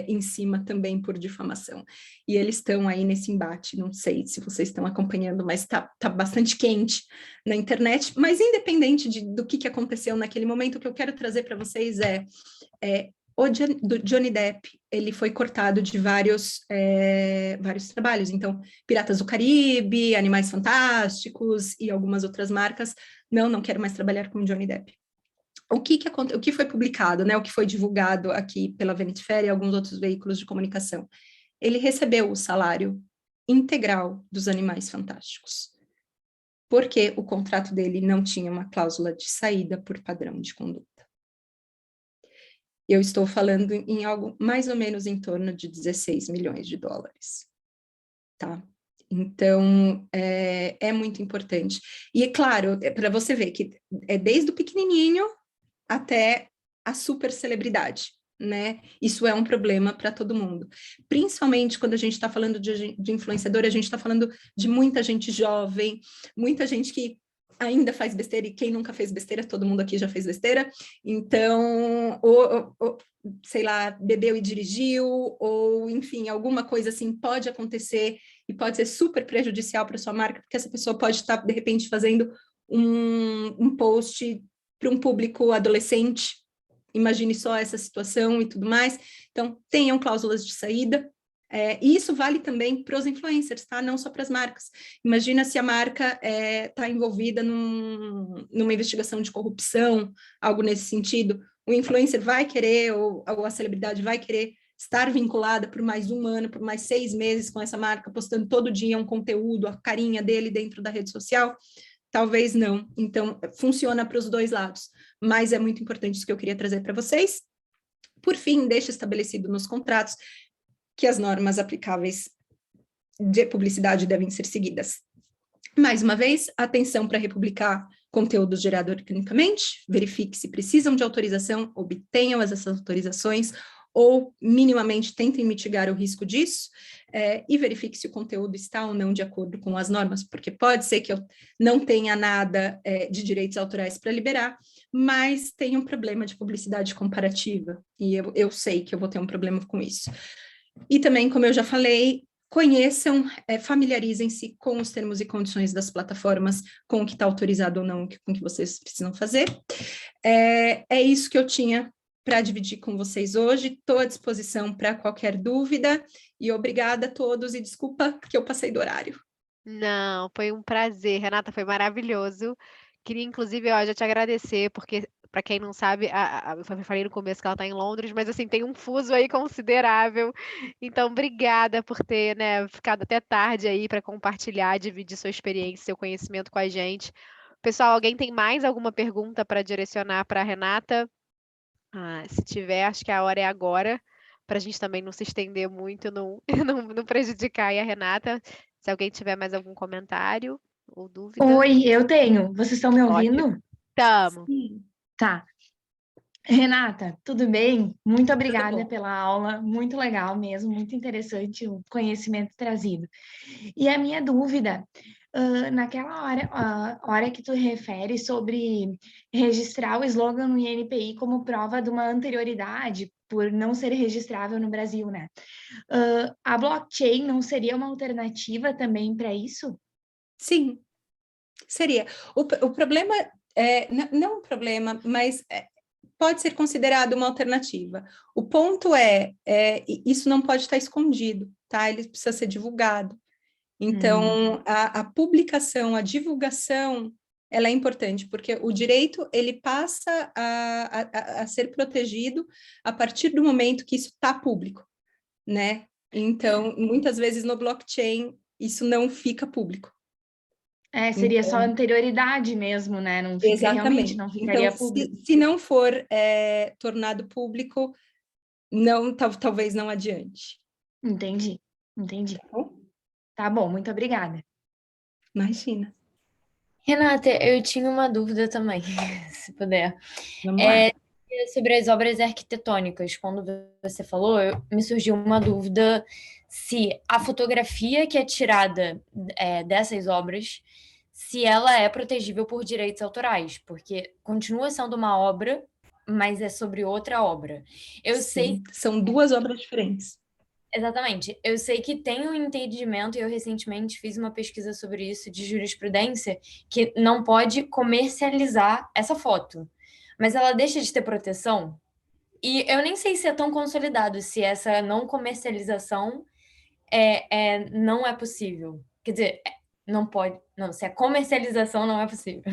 em cima também por difamação. E eles estão aí nesse embate, não sei se vocês estão acompanhando, mas tá bastante quente na internet. Mas independente do que aconteceu naquele momento, o que eu quero trazer para vocês do Johnny Depp, ele foi cortado de vários trabalhos. Então, Piratas do Caribe, Animais Fantásticos e algumas outras marcas. Não quero mais trabalhar com Johnny Depp. O que foi publicado, né? O que foi divulgado aqui pela Vanity Fair e alguns outros veículos de comunicação? Ele recebeu o salário integral dos Animais Fantásticos, porque o contrato dele não tinha uma cláusula de saída por padrão de conduta. Eu estou falando em algo mais ou menos em torno de 16 milhões de dólares, tá? Então, é muito importante. E, é claro, para você ver que é desde o pequenininho até a super celebridade, né? Isso é um problema para todo mundo. Principalmente quando a gente está falando de influenciador, a gente está falando de muita gente jovem, muita gente que ainda faz besteira, e quem nunca fez besteira, todo mundo aqui já fez besteira. Então, sei lá, bebeu e dirigiu, ou enfim, alguma coisa assim pode acontecer e pode ser super prejudicial para sua marca, porque essa pessoa pode estar, de repente, fazendo um post para um público adolescente. Imagine só essa situação e tudo mais. Então, tenham cláusulas de saída. E isso vale também para os influencers, tá? Não só para as marcas. Imagina se a marca está envolvida numa investigação de corrupção, algo nesse sentido. O influencer vai querer, ou a celebridade vai querer estar vinculada por mais um ano, por mais 6 meses com essa marca, postando todo dia um conteúdo, a carinha dele dentro da rede social. Talvez não. Então, funciona para os dois lados. Mas é muito importante isso que eu queria trazer para vocês. Por fim, deixa estabelecido nos contratos que as normas aplicáveis de publicidade devem ser seguidas. Mais uma vez, atenção para republicar conteúdos gerados organicamente, verifique se precisam de autorização, obtenham essas autorizações, ou minimamente tentem mitigar o risco disso, e verifique se o conteúdo está ou não de acordo com as normas, porque pode ser que eu não tenha nada de direitos autorais para liberar, mas tem um problema de publicidade comparativa, e eu sei que eu vou ter um problema com isso. E também, como eu já falei, conheçam, familiarizem-se com os termos e condições das plataformas, com o que está autorizado ou não, com o que vocês precisam fazer. É isso que eu tinha para dividir com vocês hoje. Estou à disposição para qualquer dúvida, e obrigada a todos, e desculpa que eu passei do horário. Não, foi um prazer, Renata, foi maravilhoso. Queria, inclusive, já te agradecer, porque, para quem não sabe, eu falei no começo que ela está em Londres, mas assim, tem um fuso aí considerável. Então, obrigada por ter, né, ficado até tarde aí para compartilhar, dividir sua experiência, seu conhecimento com a gente. Pessoal, alguém tem mais alguma pergunta para direcionar para a Renata? Se tiver, acho que a hora é agora, para a gente também não se estender muito, não prejudicar aí a Renata. Se alguém tiver mais algum comentário ou dúvida. Oi, eu tenho. Vocês estão me ouvindo? Tamo. Sim. Tá. Renata, tudo bem? Muito obrigada bom. pela aula, muito legal mesmo, muito interessante o conhecimento trazido. E a minha dúvida, naquela hora que tu refere sobre registrar o slogan no INPI como prova de uma anterioridade, por não ser registrável no Brasil, né? A blockchain não seria uma alternativa também para isso? Sim, seria. O problema, não um problema, mas pode ser considerado uma alternativa. O ponto isso não pode estar escondido, tá? Ele precisa ser divulgado. Então, a publicação, a divulgação, ela é importante, porque o direito, ele passa a ser protegido a partir do momento que isso está público, né? Então, muitas vezes no blockchain, isso não fica público. Seria só anterioridade mesmo, né? Não fica, Exatamente. realmente não ficaria Então, público. Se não for tornado público, talvez não adiante. Entendi, entendi. Tá bom? Tá bom, muito obrigada. Imagina. Renata, eu tinha uma dúvida também, se puder. Vamos lá. Sobre as obras arquitetônicas. Quando você falou, me surgiu uma dúvida se a fotografia que é tirada dessas obras, se ela é protegível por direitos autorais, porque continua sendo uma obra, mas é sobre outra obra. Eu sei. Sim, são duas obras diferentes. Exatamente. Eu sei que tem um entendimento, e eu recentemente fiz uma pesquisa sobre isso de jurisprudência, que não pode comercializar essa foto. Mas ela deixa de ter proteção? E eu nem sei se é tão consolidado, se essa não comercialização não é possível. Quer dizer, não pode. Não, se a comercialização não é possível.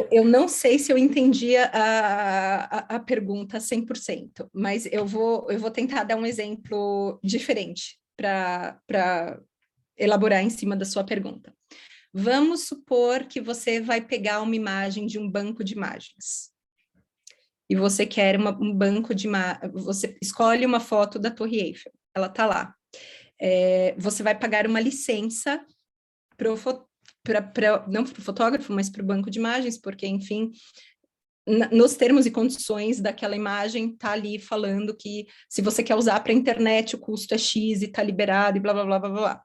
Eu não sei se eu entendi a pergunta 100%, mas eu vou tentar dar um exemplo diferente para elaborar em cima da sua pergunta. Vamos supor que você vai pegar uma imagem de um banco de imagens. E você quer um banco de imagens, você escolhe uma foto da Torre Eiffel, ela está lá. Você vai pagar uma licença não para o fotógrafo, mas para o banco de imagens, porque, enfim, nos termos e condições daquela imagem, está ali falando que se você quer usar para a internet, o custo é X e está liberado e blá, blá, blá, blá, blá.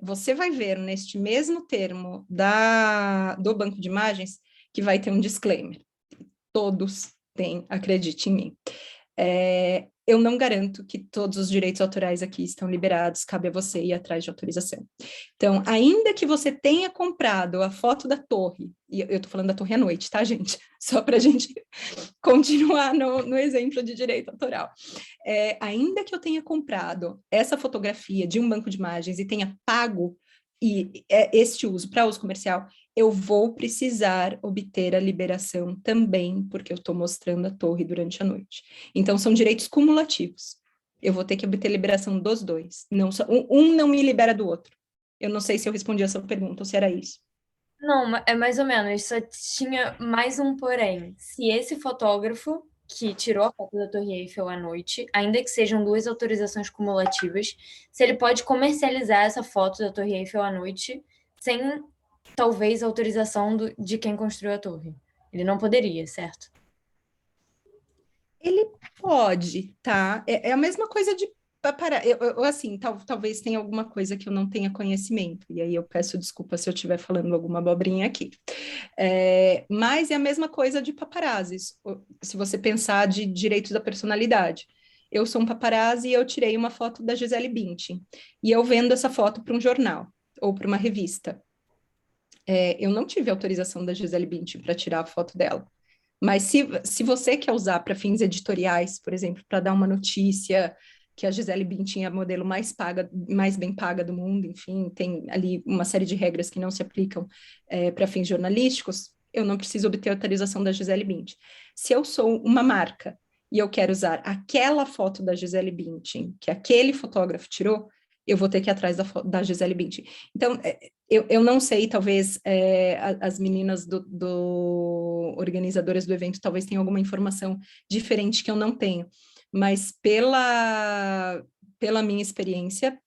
Você vai ver neste mesmo termo do banco de imagens que vai ter um disclaimer. Todos têm, acredite em mim. Eu não garanto que todos os direitos autorais aqui estão liberados, cabe a você ir atrás de autorização. Então, ainda que você tenha comprado a foto da torre, e eu estou falando da torre à noite, tá, gente? Só para a gente continuar no exemplo de direito autoral. Ainda que eu tenha comprado essa fotografia de um banco de imagens e tenha pago este uso para uso comercial, eu vou precisar obter a liberação também, porque eu estou mostrando a torre durante a noite. Então, são direitos cumulativos. Eu vou ter que obter liberação dos dois. Não, um não me libera do outro. Eu não sei se eu respondi a sua pergunta ou se era isso. Não, é mais ou menos. Só tinha mais um porém. Se esse fotógrafo que tirou a foto da Torre Eiffel à noite, ainda que sejam duas autorizações cumulativas, se ele pode comercializar essa foto da Torre Eiffel à noite sem, talvez, a autorização de quem construiu a torre. Ele não poderia, certo? Ele pode, tá? É a mesma coisa de parar. Assim, talvez tenha alguma coisa que eu não tenha conhecimento, e aí eu peço desculpa se eu estiver falando alguma abobrinha aqui. Mas é a mesma coisa de paparazzis, se você pensar de direitos da personalidade. Eu sou um paparazzi e eu tirei uma foto da Gisele Bündchen, e eu vendo essa foto para um jornal ou para uma revista. Eu não tive autorização da Gisele Bündchen para tirar a foto dela. Mas se você quer usar para fins editoriais, por exemplo, para dar uma notícia que a Gisele Bündchen é a modelo mais bem paga do mundo, enfim, tem ali uma série de regras que não se aplicam para fins jornalísticos, eu não preciso obter autorização da Gisele Bündchen. Se eu sou uma marca e eu quero usar aquela foto da Gisele Bündchen que aquele fotógrafo tirou, eu vou ter que ir atrás da Gisele Bündchen. Então, eu não sei, talvez as meninas organizadoras do evento talvez tenham alguma informação diferente que eu não tenho, mas pela minha experiência,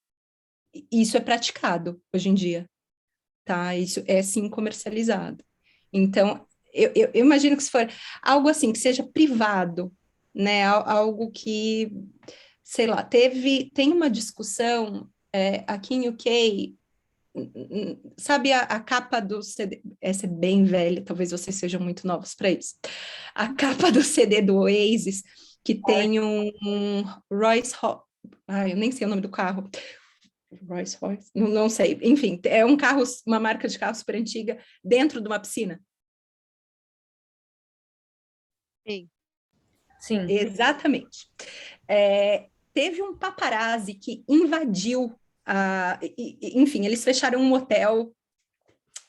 isso é praticado hoje em dia, tá? Isso é sim comercializado. Então, eu imagino que se for algo assim, que seja privado, né? Algo que, sei lá, tem uma discussão aqui em UK, sabe a capa do CD, essa é bem velha, talvez vocês sejam muito novos para isso, a capa do CD do Oasis, que tem um Rolls Royce, eu nem sei o nome do carro, Rolls Royce, não sei, enfim, é um carro, uma marca de carro super antiga, dentro de uma piscina. Sim. Exatamente. Teve um paparazzi que invadiu enfim, eles fecharam um hotel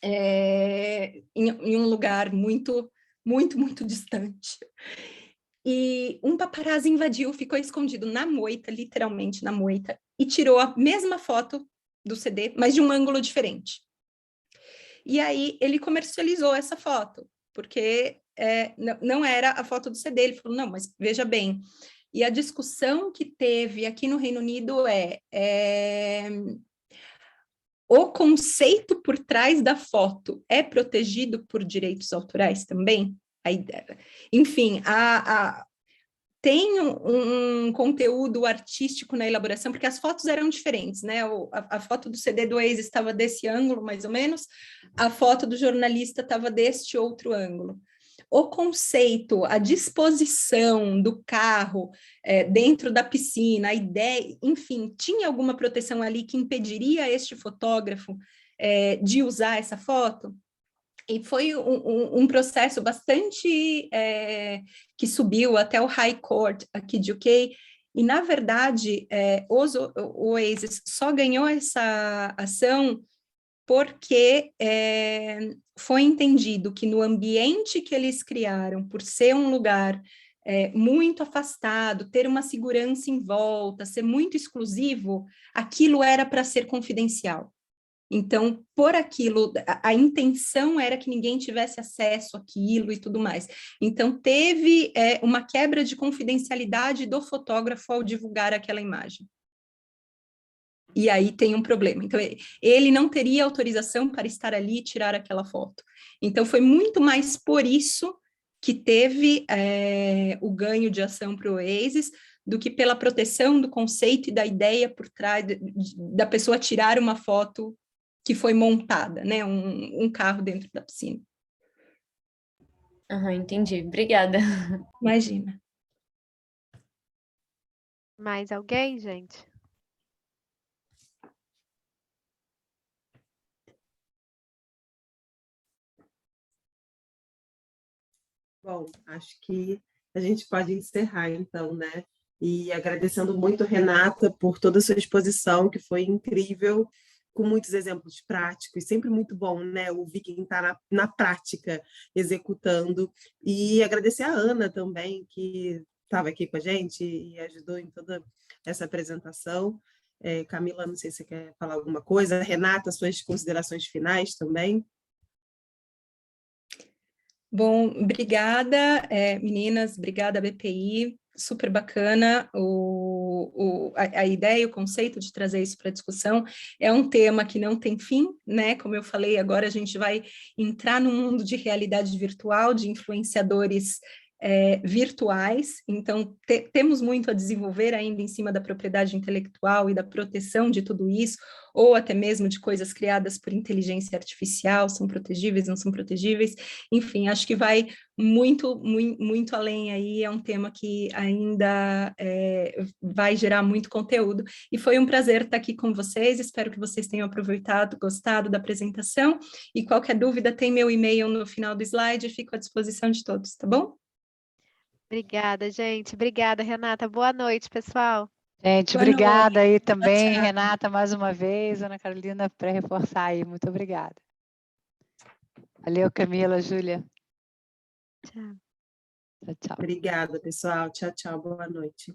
em um lugar muito, muito, muito distante. E um paparazzi invadiu, ficou escondido na moita, literalmente na moita, e tirou a mesma foto do CD, mas de um ângulo diferente. E aí ele comercializou essa foto, porque não era a foto do CD. Ele falou, não, mas veja bem, E a discussão que teve aqui no Reino Unido o conceito por trás da foto é protegido por direitos autorais também? Enfim, tem um conteúdo artístico na elaboração, porque as fotos eram diferentes, né? A foto do CD do Oasis estava desse ângulo, mais ou menos, a foto do jornalista estava deste outro ângulo. O conceito, a disposição do carro dentro da piscina, a ideia, enfim, tinha alguma proteção ali que impediria este fotógrafo de usar essa foto? E foi um processo bastante que subiu até o High Court aqui de UK, e, na verdade, o Oasis só ganhou essa ação porque foi entendido que no ambiente que eles criaram, por ser um lugar muito afastado, ter uma segurança em volta, ser muito exclusivo, aquilo era para ser confidencial. Então, por aquilo, a intenção era que ninguém tivesse acesso àquilo e tudo mais. Então, teve uma quebra de confidencialidade do fotógrafo ao divulgar aquela imagem. E aí tem um problema. Então, ele não teria autorização para estar ali e tirar aquela foto. Então, foi muito mais por isso que teve o ganho de ação para o Oasis, do que pela proteção do conceito e da ideia por trás da pessoa tirar uma foto que foi montada, né? Um carro dentro da piscina. Entendi. Obrigada. Imagina. Mais alguém, gente? Bom, acho que a gente pode encerrar, então, né? E agradecendo muito, Renata, por toda a sua exposição, que foi incrível, com muitos exemplos práticos, sempre muito bom, né? Ouvir quem está na prática, executando. E agradecer a Ana também, que estava aqui com a gente e ajudou em toda essa apresentação. Camila, não sei se você quer falar alguma coisa. Renata, suas considerações finais também. Bom, obrigada, meninas, obrigada, BPI, super bacana a ideia, o conceito de trazer isso para a discussão. É um tema que não tem fim, né? Como eu falei, agora a gente vai entrar no mundo de realidade virtual, de influenciadores virtuais, então temos muito a desenvolver ainda em cima da propriedade intelectual e da proteção de tudo isso, ou até mesmo de coisas criadas por inteligência artificial, são protegíveis, não são protegíveis, enfim, acho que vai muito, muito, muito além aí, é um tema que ainda vai gerar muito conteúdo, e foi um prazer estar aqui com vocês, espero que vocês tenham aproveitado, gostado da apresentação, e qualquer dúvida tem meu e-mail no final do slide, fico à disposição de todos, tá bom? Obrigada, gente. Obrigada, Renata. Boa noite, pessoal. Gente, Boa obrigada noite. aí também, Tchau. Renata, mais uma vez, Ana Carolina, para reforçar aí. Muito obrigada. Valeu, Camila, Júlia. Tchau. Tchau, tchau. Obrigada, pessoal. Tchau, tchau. Boa noite.